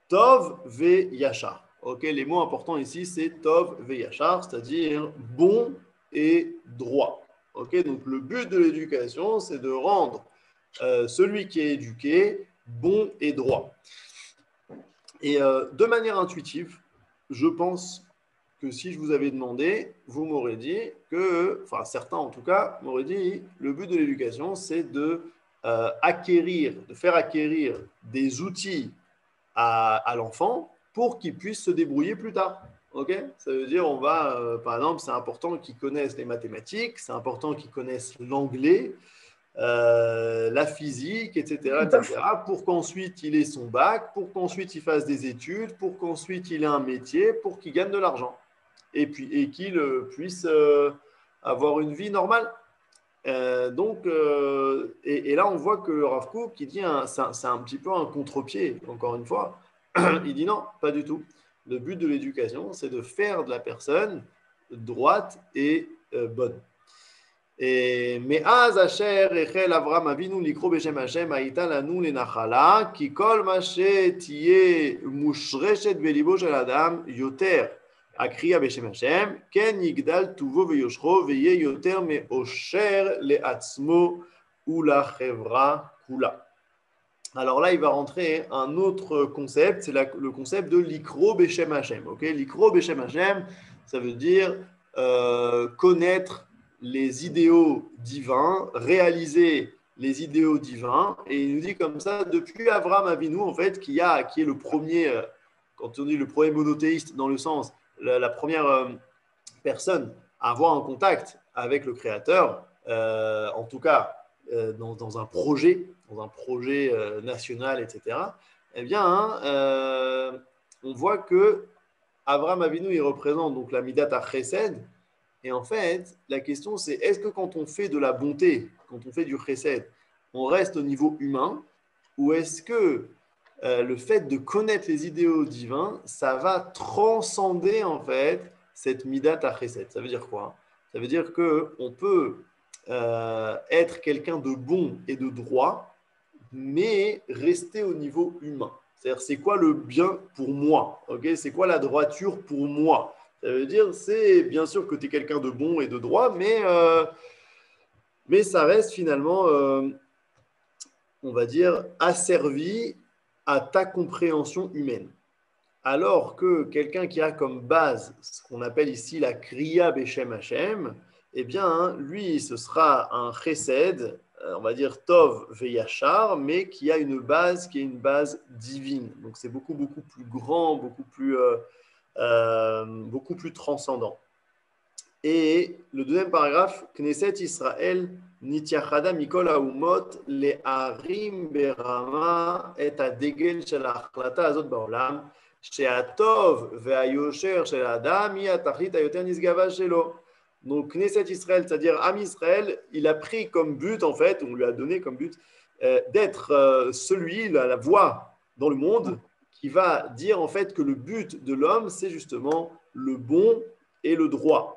tov veyachar. Okay, les mots importants ici, c'est Tov Veyachar, c'est-à-dire bon et droit. Okay, donc le but de l'éducation, c'est de rendre celui qui est éduqué bon et droit. Et de manière intuitive, je pense que si je vous avais demandé, vous m'aurez dit que, enfin certains en tout cas, m'auraient dit le but de l'éducation, c'est de faire acquérir des outils à l'enfant pour qu'il puisse se débrouiller plus tard. Okay, ça veut dire, par exemple, c'est important qu'ils connaissent les mathématiques, c'est important qu'ils connaissent l'anglais, la physique, etc., pour qu'ensuite il ait son bac, pour qu'ensuite il fasse des études, pour qu'ensuite il ait un métier, pour qu'il gagne de l'argent et qu'il puisse avoir une vie normale. Et là, on voit que le Rav Kook, qui dit, c'est un petit peu un contre-pied, encore une fois. Il dit non, pas du tout. Le but de l'éducation, c'est de faire de la personne droite et bonne. Mais az asher echel Avram Avinu likro beshem Hashem hayita lanu lenachala ki kol ma shetiye mushreshet belibo shel adam yoter akriya beshem Hashem ken yigdal tuvo veyoshro veye yoter meosher leatzmo ulachevra kula. Alors là, il va rentrer un autre concept, c'est le concept de l'ikro beshem Hashem. Okay? L'ikro beshem Hashem, ça veut dire connaître les idéaux divins, réaliser les idéaux divins. Et il nous dit comme ça, depuis Avraham Avinu, en fait, qui est le premier, quand on dit le premier monothéiste, dans le sens, la première personne à avoir un contact avec le Créateur, en tout cas dans un projet national, etc., eh bien, on voit que Avraham Avinu, il représente donc la Midat HaChesed. Et en fait, la question, c'est est-ce que quand on fait de la bonté, quand on fait du chesed, on reste au niveau humain, ou est-ce que le fait de connaître les idéaux divins, ça va transcender en fait cette midat à chesed? Ça veut dire quoi? Ça veut dire qu'on peut être quelqu'un de bon et de droit, mais rester au niveau humain. C'est-à-dire, c'est quoi le bien pour moi? Okay, c'est quoi la droiture pour moi? Ça veut dire, c'est bien sûr que tu es quelqu'un de bon et de droit, mais ça reste finalement, on va dire, asservi à ta compréhension humaine. Alors que quelqu'un qui a comme base ce qu'on appelle ici la Kriya Beshem Hashem, eh bien, lui, ce sera un chesed, on va dire Tov Veyachar, mais qui a une base divine. Donc, c'est beaucoup plus grand, beaucoup plus transcendant. Et le deuxième paragraphe, Knesset Israël nitiachada mikol haumot le'arim berama et adegel shel ha'achlata azot ba'olam she'atov ve'ayosher shel adam hi atachlit hayoter nisgava shelo. Donc Knesset Israël, c'est-à-dire Am Israël, il a pris comme but, en fait, on lui a donné comme but d'être celui, la voix dans le monde qui va dire en fait que le but de l'homme, c'est justement le bon et le droit.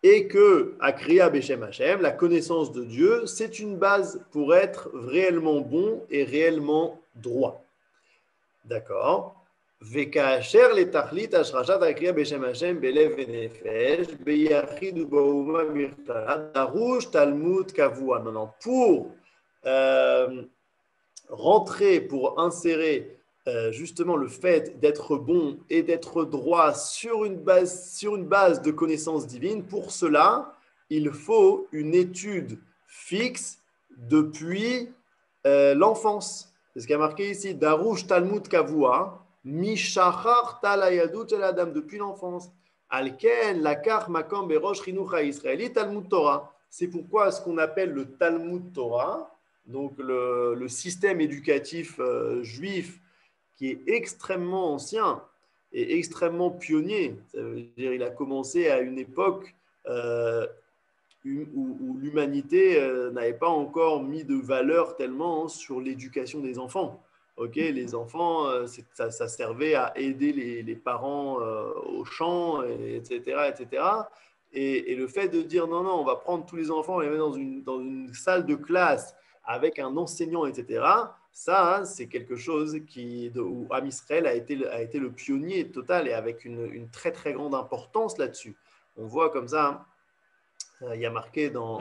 Et que, à Kriya Beshem Hashem, la connaissance de Dieu, c'est une base pour être réellement bon et réellement droit. D'accord? Vekaasher le tachlit ashrashat akriya Beshem Hashem belev venefesh beyachid ubauma mirtala darush talmud kavua. Maintenant, pour rentrer, pour insérer justement le fait d'être bon et d'être droit sur une base de connaissances divines, pour cela, il faut une étude fixe depuis l'enfance. C'est ce qui a marqué ici, Darush Talmud Kavua, Mishachar Talayadut El Adam, depuis l'enfance. Alken, Lakar, Makam, Berosh, Chinucha Israeli, Talmud Torah. C'est pourquoi ce qu'on appelle le Talmud Torah, donc le système éducatif juif, qui est extrêmement ancien et extrêmement pionnier. Ça veut dire qu'il a commencé à une époque où l'humanité n'avait pas encore mis de valeur tellement sur l'éducation des enfants. Okay, les enfants, ça servait à aider les parents au champ, etc., etc. Et le fait de dire non, on va prendre tous les enfants, on les met dans une salle de classe avec un enseignant, etc., ça, c'est quelque chose où Am Israël a été le pionnier total et avec une très, très grande importance là-dessus. On voit comme ça, il y a marqué dans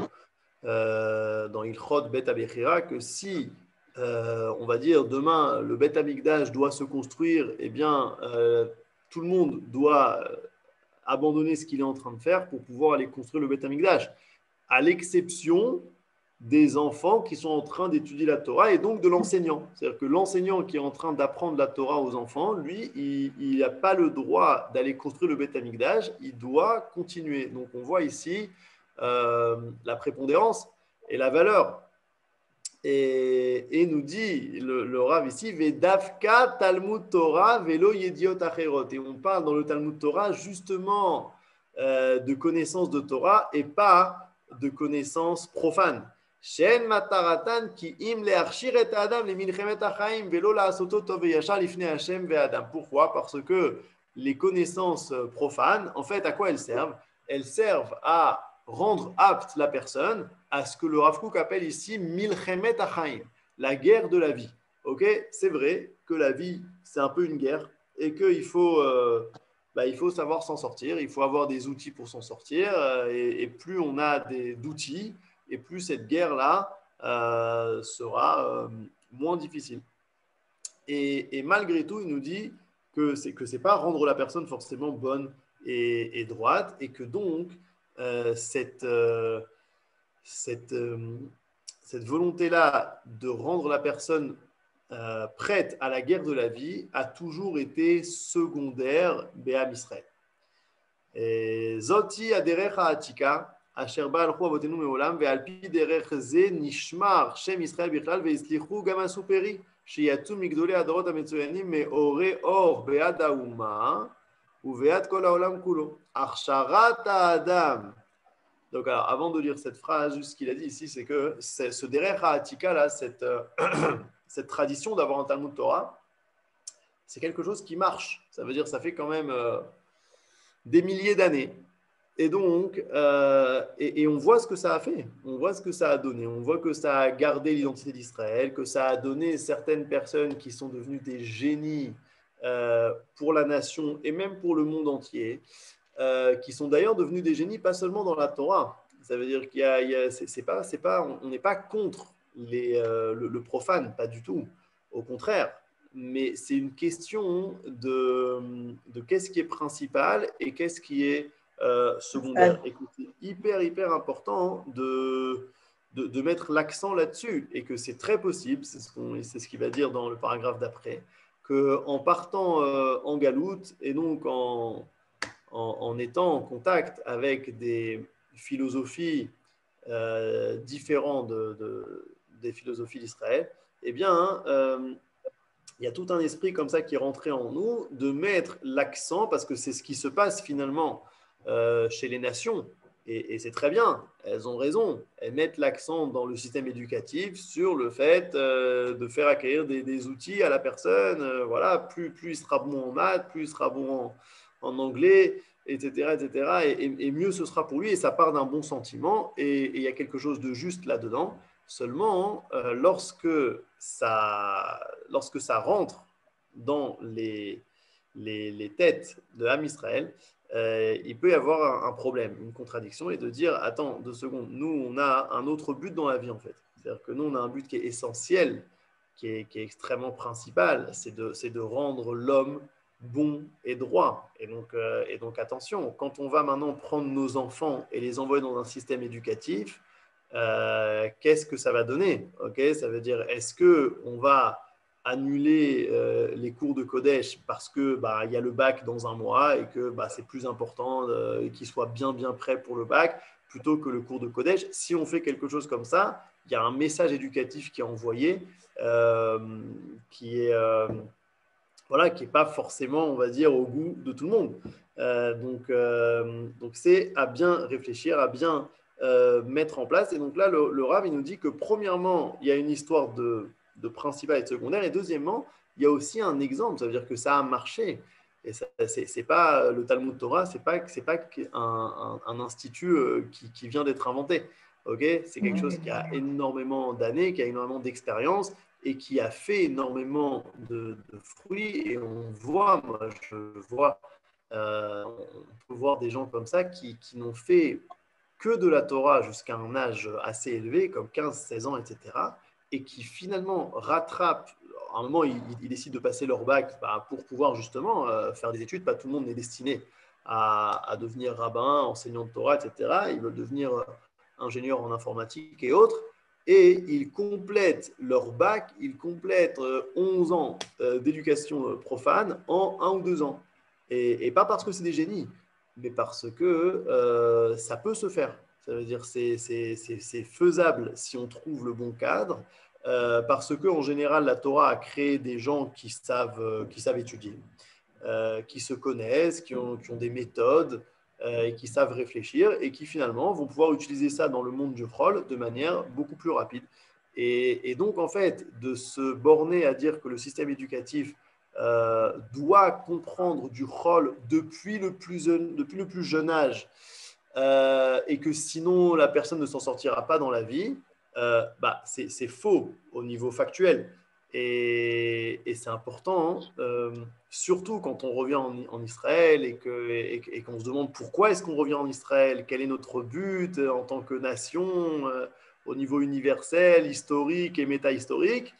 Ilchot Bet Abechira que si, on va dire, demain, le Bet Amikdash doit se construire, eh bien, tout le monde doit abandonner ce qu'il est en train de faire pour pouvoir aller construire le Bet Amikdash, à l'exception des enfants qui sont en train d'étudier la Torah et donc de l'enseignant. C'est-à-dire que l'enseignant qui est en train d'apprendre la Torah aux enfants, lui, il n'a pas le droit d'aller construire le Beth Amikdash, il doit continuer. Donc on voit ici la prépondérance et la valeur Et nous dit le Rav ici, Vedavka Talmud Torah velo yediot acherot. Et on parle dans le Talmud Torah justement de connaissances de Torah et pas de connaissances profanes. Shen mataratan ki im leachshir et adam le milchemet achaim velo laasoto tov veyashar lifnei Hashem ve'adam. Pourquoi? Parce que les connaissances profanes, en fait, à quoi elles servent? Elles servent à rendre apte la personne à ce que le Rav Kook appelle ici milchemet achaim, la guerre de la vie. Ok, c'est vrai que la vie, c'est un peu une guerre et qu'il faut, il faut savoir s'en sortir, il faut avoir des outils pour s'en sortir et plus on a d'outils et plus cette guerre-là sera moins difficile. Et malgré tout, il nous dit que c'est pas rendre la personne forcément bonne et droite et que donc cette volonté-là de rendre la personne prête à la guerre de la vie a toujours été secondaire Béam Israël. Zoti aderech ha'atika asher ba alchu avotenu me'olam ve'al pi derech ze nishmar shem Israël bichlal ve'izlichu gam asuperi sheyatzu migdolei adorot hametzuyanim me'orei or be'ad ha'uma uve'ad kol ha'olam kulo achsharat ha'adam. Donc, alors, avant de lire cette phrase, juste ce qu'il a dit ici, c'est que ce derech ha'atika, là, cette tradition d'avoir un Talmud Torah, c'est quelque chose qui marche. Ça veut dire que ça fait quand même des milliers d'années. Et donc, et on voit ce que ça a fait. On voit ce que ça a donné. On voit que ça a gardé l'identité d'Israël, que ça a donné certaines personnes qui sont devenues des génies pour la nation et même pour le monde entier. Qui sont d'ailleurs devenus des génies, pas seulement dans la Torah. Ça veut dire qu'il y a on n'est pas contre le profane, pas du tout. Au contraire, mais c'est une question de qu'est-ce qui est principal et qu'est-ce qui est secondaire. Et que c'est hyper important de mettre l'accent là-dessus et que c'est très possible, c'est ce qu'il va dire dans le paragraphe d'après, qu'en partant en galoute et donc en étant en contact avec des philosophies différentes des philosophies d'Israël, eh bien, il y a tout un esprit comme ça qui est rentré en nous, de mettre l'accent, parce que c'est ce qui se passe finalement chez les nations, et c'est très bien, elles ont raison, elles mettent l'accent dans le système éducatif sur le fait de faire acquérir des outils à la personne, voilà, plus il sera bon en maths, plus il sera bon en anglais, etc. Et mieux ce sera pour lui, et ça part d'un bon sentiment, et il y a quelque chose de juste là-dedans. Seulement, lorsque ça rentre dans les têtes de Ham Israël, il peut y avoir un problème, une contradiction, et de dire, attends, 2 secondes, nous, on a un autre but dans la vie, en fait. C'est-à-dire que nous, on a un but qui est essentiel, qui est extrêmement principal, c'est de rendre l'homme bon et droit. Et donc, attention, quand on va maintenant prendre nos enfants et les envoyer dans un système éducatif, qu'est-ce que ça va donner? Okay, ça veut dire, est-ce qu'on va annuler les cours de Kodesh parce que il y a le bac dans un mois et que c'est plus important qu'ils soient bien prêts pour le bac plutôt que le cours de Kodesh? Si on fait quelque chose comme ça, il y a un message éducatif qui est envoyé qui est pas forcément, on va dire, au goût de tout le monde. Donc c'est à bien réfléchir, à bien mettre en place. Et donc là, le Rav, il nous dit que premièrement, il y a une histoire de principal et de secondaire, et deuxièmement, il y a aussi un exemple, ça veut dire que ça a marché. Et c'est pas le Talmud Torah, c'est pas un institut qui vient d'être inventé. Okay, c'est quelque chose qui a énormément d'années, qui a énormément d'expérience et qui a fait énormément de fruits. Et on voit, on peut voir des gens comme ça qui n'ont fait que de la Torah jusqu'à un âge assez élevé, comme 15-16 ans, etc., et qui finalement rattrapent. À un moment, ils décident de passer leur bac pour pouvoir justement faire des études. Pas tout le monde est destiné à devenir rabbin, enseignant de Torah, etc. Ils veulent devenir ingénieurs en informatique et autres. Et ils complètent leur bac, ils complètent 11 ans d'éducation profane en 1 ou 2 ans. Et pas parce que c'est des génies, mais parce que ça peut se faire. Ça veut dire que c'est faisable si on trouve le bon cadre. parce qu'en général, la Torah a créé des gens qui savent étudier, qui se connaissent, qui ont des méthodes et qui savent réfléchir et qui finalement vont pouvoir utiliser ça dans le monde du Chol de manière beaucoup plus rapide. Et donc, en fait, de se borner à dire que le système éducatif doit comprendre du Chol depuis le plus jeune âge et que sinon la personne ne s'en sortira pas dans la vie, c'est faux au niveau factuel. Et c'est important, surtout quand on revient en Israël et qu'on se demande pourquoi est-ce qu'on revient en Israël, quel est notre but en tant que nation au niveau universel, historique et métahistorique.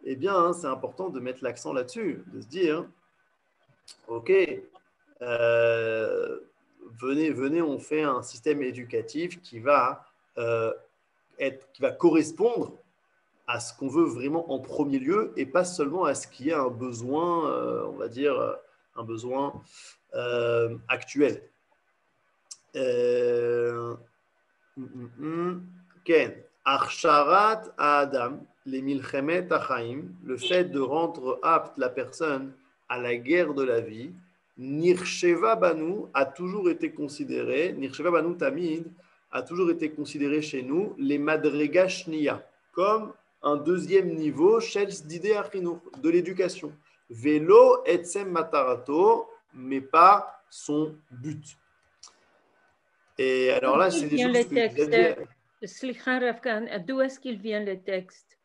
Eh bien, c'est important de mettre l'accent là-dessus, de se dire, ok, venez, on fait un système éducatif qui va correspondre à ce qu'on veut vraiment en premier lieu et pas seulement à ce qui est un besoin, on va dire, un besoin actuel. Ken, Archarat Adam, les Milchemet Achaim, le fait de rendre apte la personne à la guerre de la vie, Nirsheva Banu a toujours été considéré, Nirsheva Banu Tamid a toujours été considéré chez nous, les Madrega Shniya, comme un deuxième niveau de l'éducation. Vélo etsem matarato, mais pas son but. Et alors là, c'est des choses que je vais dire. Slicha Ravkan, d'où est-ce qu'il vient le texte?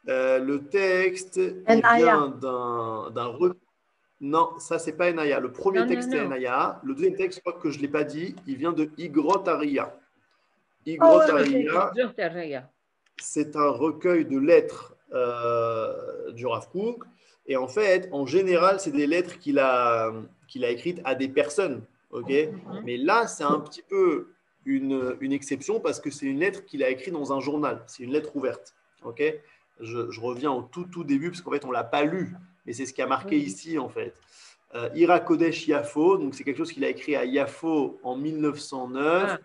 Le texte il vient d'un Non, ça, c'est pas Enaya. Le premier texte, c'est Enaya. Le deuxième texte, je crois que je ne l'ai pas dit, il vient de Igrot Ariya. Igrot Ariya, c'est un recueil de lettres du Rav Kook. Et en fait, en général, c'est des lettres qu'il a écrites à des personnes. Okay. Mais là, c'est un petit peu une exception parce que c'est une lettre qu'il a écrite dans un journal. C'est une lettre ouverte. Okay. Je reviens au tout début parce qu'en fait, on ne l'a pas lu. Et c'est ce qui a marqué ici, en fait. Ira Kodesh Yafo, donc c'est quelque chose qu'il a écrit à Yafo en 1909.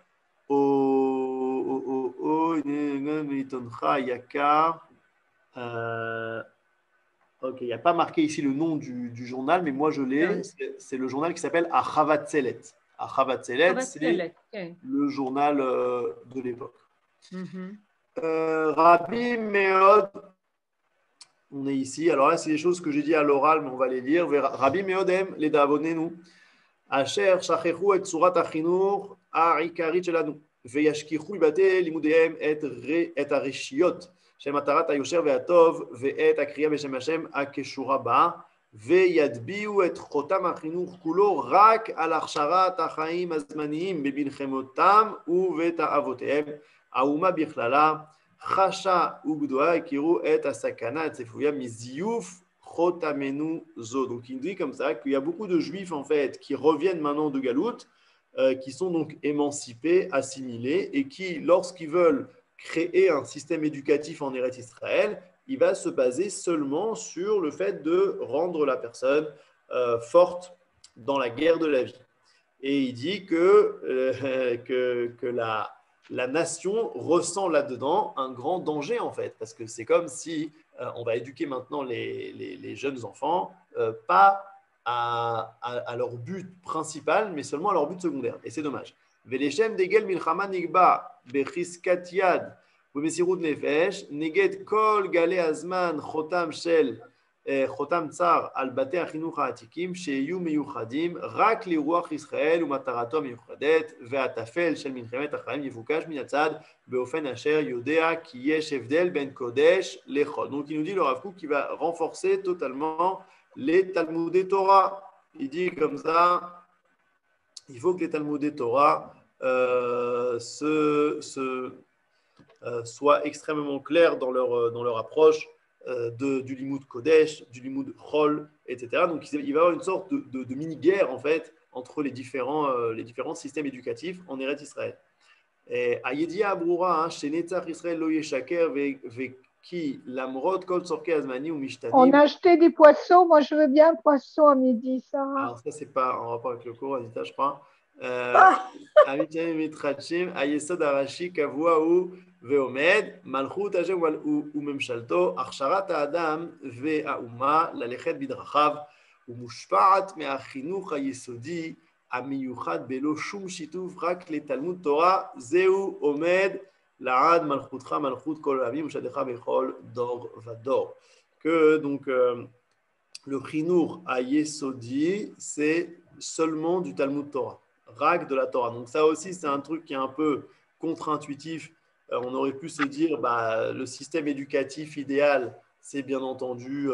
Ok, il n'y a pas marqué ici le nom du journal, mais moi je l'ai. C'est le journal qui s'appelle Achavat Tzelet. Achavat Tzelet, c'est le journal de l'époque. Rabbi Meod, on est ici. Alors là, c'est des choses que j'ai dit à l'oral, mais on va les lire. Rabbi Meodem, les davonenu. Asher shachechu et surat achinur ha'ikarit shelanu. Veyashkichu ibate limudehem et hareshiot. של מטרת היושר והטוב ואת הקריאה בשם השם הקשורה בה וידביעו את חותם החינוך כולו רק על הכשרת החיים הזמניים בבנכמותם ובתאוותיהם. האומה בכללה חשה וגדועה הכירו את הסכנה הצפויה מזיוף חותמנו זו. Donc il dit comme ça qu'il y a beaucoup de juifs en fait qui reviennent maintenant de Galoute, qui sont donc émancipés, assimilés et qui lorsqu'ils veulent créer un système éducatif en Eretz Israël, il va se baser seulement sur le fait de rendre la personne forte dans la guerre de la vie. Et il dit que la nation ressent là-dedans un grand danger, en fait, parce que c'est comme si on va éduquer maintenant les jeunes enfants, pas à leur but principal, mais seulement à leur but secondaire. Et c'est dommage. ולשם דגל מלחמה נקבע בחזקת יד ובמסירות נפש נגד כל גלי הזמן חותם צר על בתי החינוך העתיקים שיהיו מיוחדים רק לרוח ישראל ומטרתו המיוחדת והטפל של מלחמת החיים יבוקש מן הצד באופן אשר יודע כי יש הבדל בין קודש לחול. Donc il nous dit le Rav Kook qui va renforcer totalement les Talmudei Torah. Il dit comme ça, il faut que les Talmudei Torah soient extrêmement clairs dans leur approche du Limoud Kodesh, du Limoud Chol, etc. Donc il va y avoir une sorte de mini-guerre en fait entre les différents systèmes éducatifs en Eretz Israël. Ayediya Abrura, chez Netzach Israël lo yeshaker veki lamrot kol tzorkei azmani ou mishtanim. On a acheté des poissons, moi je veux bien un poisson à midi, Sarah. Alors ça c'est pas en rapport avec le cours, Anita, je crois. Amitim mitrachim ayesod arashi kavua u veomed malchut Hashem u memshalto achsharat haadam ve'auma lalechet bidrachav umushpa'at me'achinuch hayesodi המiyuchad belo shum shituf rak le Talmud Torah zeu omed la'ad malchutcha malchut kol olamim ushadecha bechol dor vador. Que donc le chinour à Yesodi, c'est seulement du Talmud Torah, rak de la Torah. Donc ça aussi, c'est un truc qui est un peu contre-intuitif. On aurait pu se dire, le système éducatif idéal, c'est bien entendu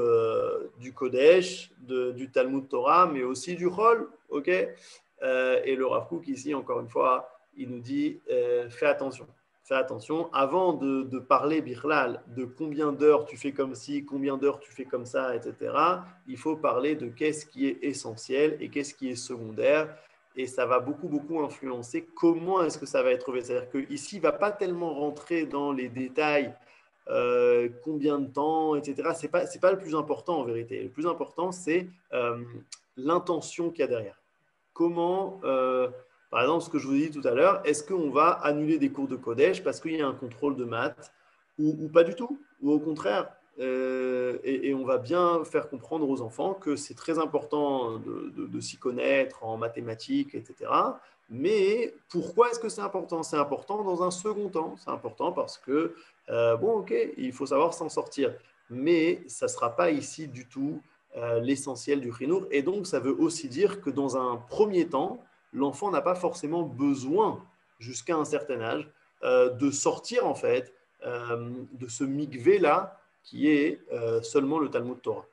du Kodesh, du Talmud Torah, mais aussi du Chol, ok. Et le Rav Kook ici, encore une fois, il nous dit, fais attention. Fais attention, avant de parler Bichlal, de combien d'heures tu fais comme ci, combien d'heures tu fais comme ça, etc., il faut parler de qu'est-ce qui est essentiel et qu'est-ce qui est secondaire. Et ça va beaucoup, beaucoup influencer comment est-ce que ça va être fait. C'est-à-dire qu'ici, il ne va pas tellement rentrer dans les détails, combien de temps, etc. Ce n'est pas le plus important en vérité. Le plus important, c'est l'intention qu'il y a derrière. Comment... par exemple, ce que je vous ai dit tout à l'heure, est-ce qu'on va annuler des cours de Kodesh parce qu'il y a un contrôle de maths ou pas du tout, ou au contraire et on va bien faire comprendre aux enfants que c'est très important de s'y connaître en mathématiques, etc. Mais pourquoi est-ce que c'est important? C'est important dans un second temps. C'est important parce que, ok, il faut savoir s'en sortir. Mais ça ne sera pas ici du tout l'essentiel du chinour. Et donc, ça veut aussi dire que dans un premier temps, l'enfant n'a pas forcément besoin, jusqu'à un certain âge, de sortir en fait de ce mikvé-là qui est seulement le Talmud Torah.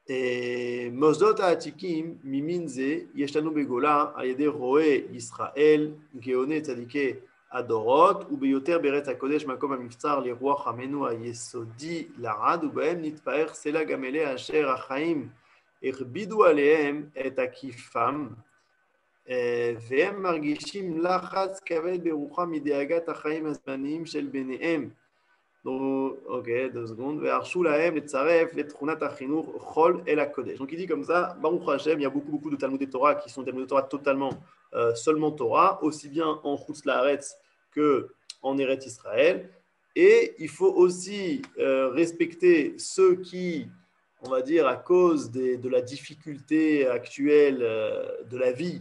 Et Mosdot ha'atikim miminze yeshtanu begola ayede roe Yisrael geone tzadike adorot ubeyoter beret hakodesh makom hamiftzar leruach hamenu hayesodi larad ubehem nitpaer sela gamele asher achaim erbidu alehem et akifam והם מרגישים לחץ כבד ברוחם מדאגת החיים הזמניים של ביניהם. אוקיי, 2 secondes. והרשו להם לצרף לתכונת החינוך חול אל הקודש. Donc il dit comme ça, Baruch Hashem, il y a beaucoup de Talmud Torah qui sont des Talmud Torah totalement seulement Torah, aussi bien en Chutz Laaretz qu'en Eretz Israël. Et il faut aussi respecter ceux qui, on va dire, à cause de la difficulté actuelle de la vie,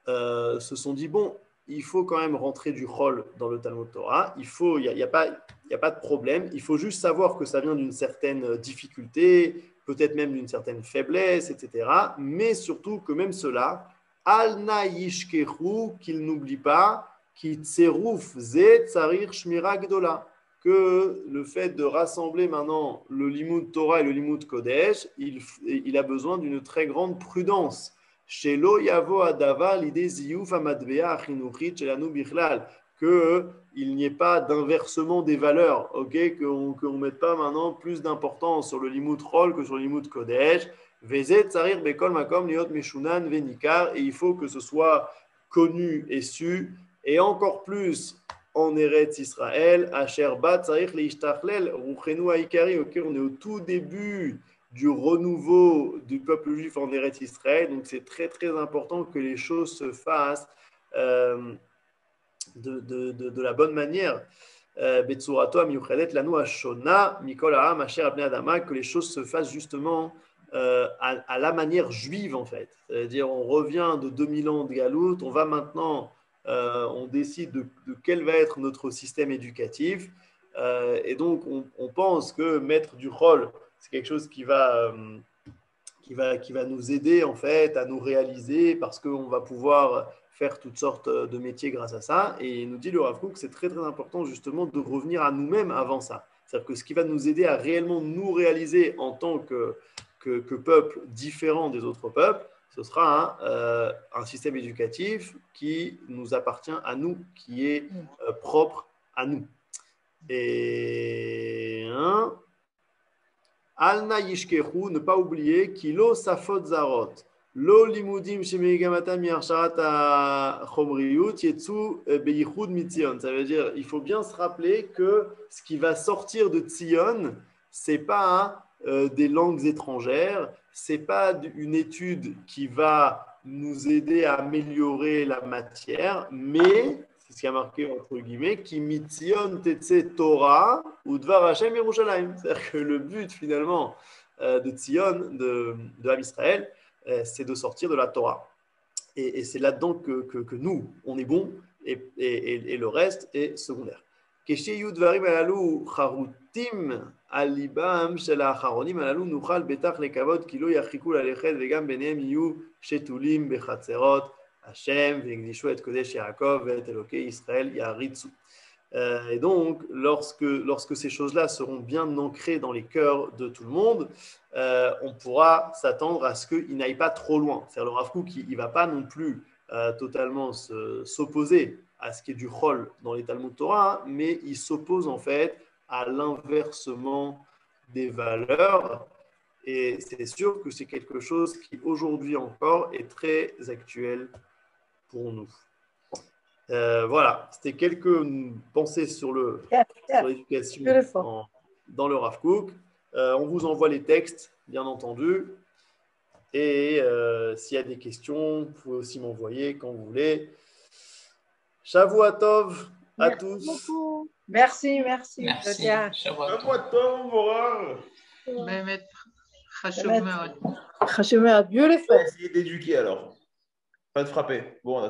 se sont dit, bon, il faut quand même rentrer du Chol dans le Talmud Torah, il n'y a pas de problème, il faut juste savoir que ça vient d'une certaine difficulté, peut-être même d'une certaine faiblesse, etc. Mais surtout que même cela, Al-na yishkechu, qu'il n'oublie pas, ki tseruf ze tsarir shmira gdola, que le fait de rassembler maintenant le Limud Torah et le Limud Kodesh, il a besoin d'une très grande prudence. Shelo yavo adava l'idée ziyuf amadvea achinuchit shelanu bichlal, qu'il n'y ait pas d'inversement des valeurs, okay? Qu'on ne mette pas maintenant plus d'importance sur le Limud Chol que sur le Limud Kodesh. Vezet tsarir bekol makom liot meshunan venikar, et il faut que ce soit connu et su, et encore plus en Eretz Israël, Asher bat tzarich leishtachlel ruchenu haikari. Ok, on est au tout début du renouveau du peuple juif en Eretz Israël, donc c'est très très important que les choses se fassent de la bonne manière. Betsurato amiyuchadet lanu hashona mikol ha'am asher al pnei adama, que les choses se fassent justement à la manière juive en fait. C'est-à-dire on revient de 2000 ans de Galout, on va maintenant on décide de quel va être notre système éducatif, et donc on pense que mettre du Chol, c'est quelque chose qui va nous aider en fait à nous réaliser, parce qu'on va pouvoir faire toutes sortes de métiers grâce à ça. Et il nous dit le Rav Kook que c'est très très important justement de revenir à nous-mêmes avant ça. C'est-à-dire que ce qui va nous aider à réellement nous réaliser en tant que peuple différent des autres peuples, ce sera un système éducatif qui nous appartient à nous, qui est propre à nous. Et Alna yishkechu, ne pas oublier, kilo safot zarot, lo limudim shemeigamata miarsharat chomriyut yetsu beyichud mitzion. Ça veut dire, il faut bien se rappeler que ce qui va sortir de Tzion, c'est pas des langues étrangères, c'est pas une étude qui va nous aider à améliorer la matière, mais, c'est ce qui a marqué entre guillemets, qui mitzion tetse Torah ou dvar Hashem Yerushalayim. C'est-à-dire que le but finalement de Tzion, de Am Israël, c'est de sortir de la Torah. Et c'est là-dedans que nous, on est bon, et le reste est secondaire. כשיהיו דברים הללו חרוטים על ליבם של האחרונים הללו נוכל בטח לקוות כי לא ירחיקו ללכת וגם ביניהם יהיו שתולים בחצרות השם ויקדישו את קודש יעקב ואת אלוקי ישראל יעריצו. Et donc, lorsque ces choses-là seront bien ancrées dans les cœurs de tout le monde, on pourra s'attendre à ce qu'ils n'aillent pas trop loin. C'est-à-dire le Rav Kook, il ne va pas non plus totalement s'opposer à ce qui est du chol dans les Talmud Torah, mais il s'oppose en fait à l'inversement des valeurs. Et c'est sûr que c'est quelque chose qui aujourd'hui encore est très actuel pour nous. Voilà, c'était quelques pensées sur l'éducation dans le Rav Kook. On vous envoie les textes, bien entendu. Et s'il y a des questions, vous pouvez aussi m'envoyer quand vous voulez. Shavua Tov à tous. Beaucoup. Merci. Merci. Shavua Tov, Moral. באמת חשוב מאוד. חשוב מאוד. Beautiful. Essayez d'éduquer alors. Pas de frapper. Bon, d'accord.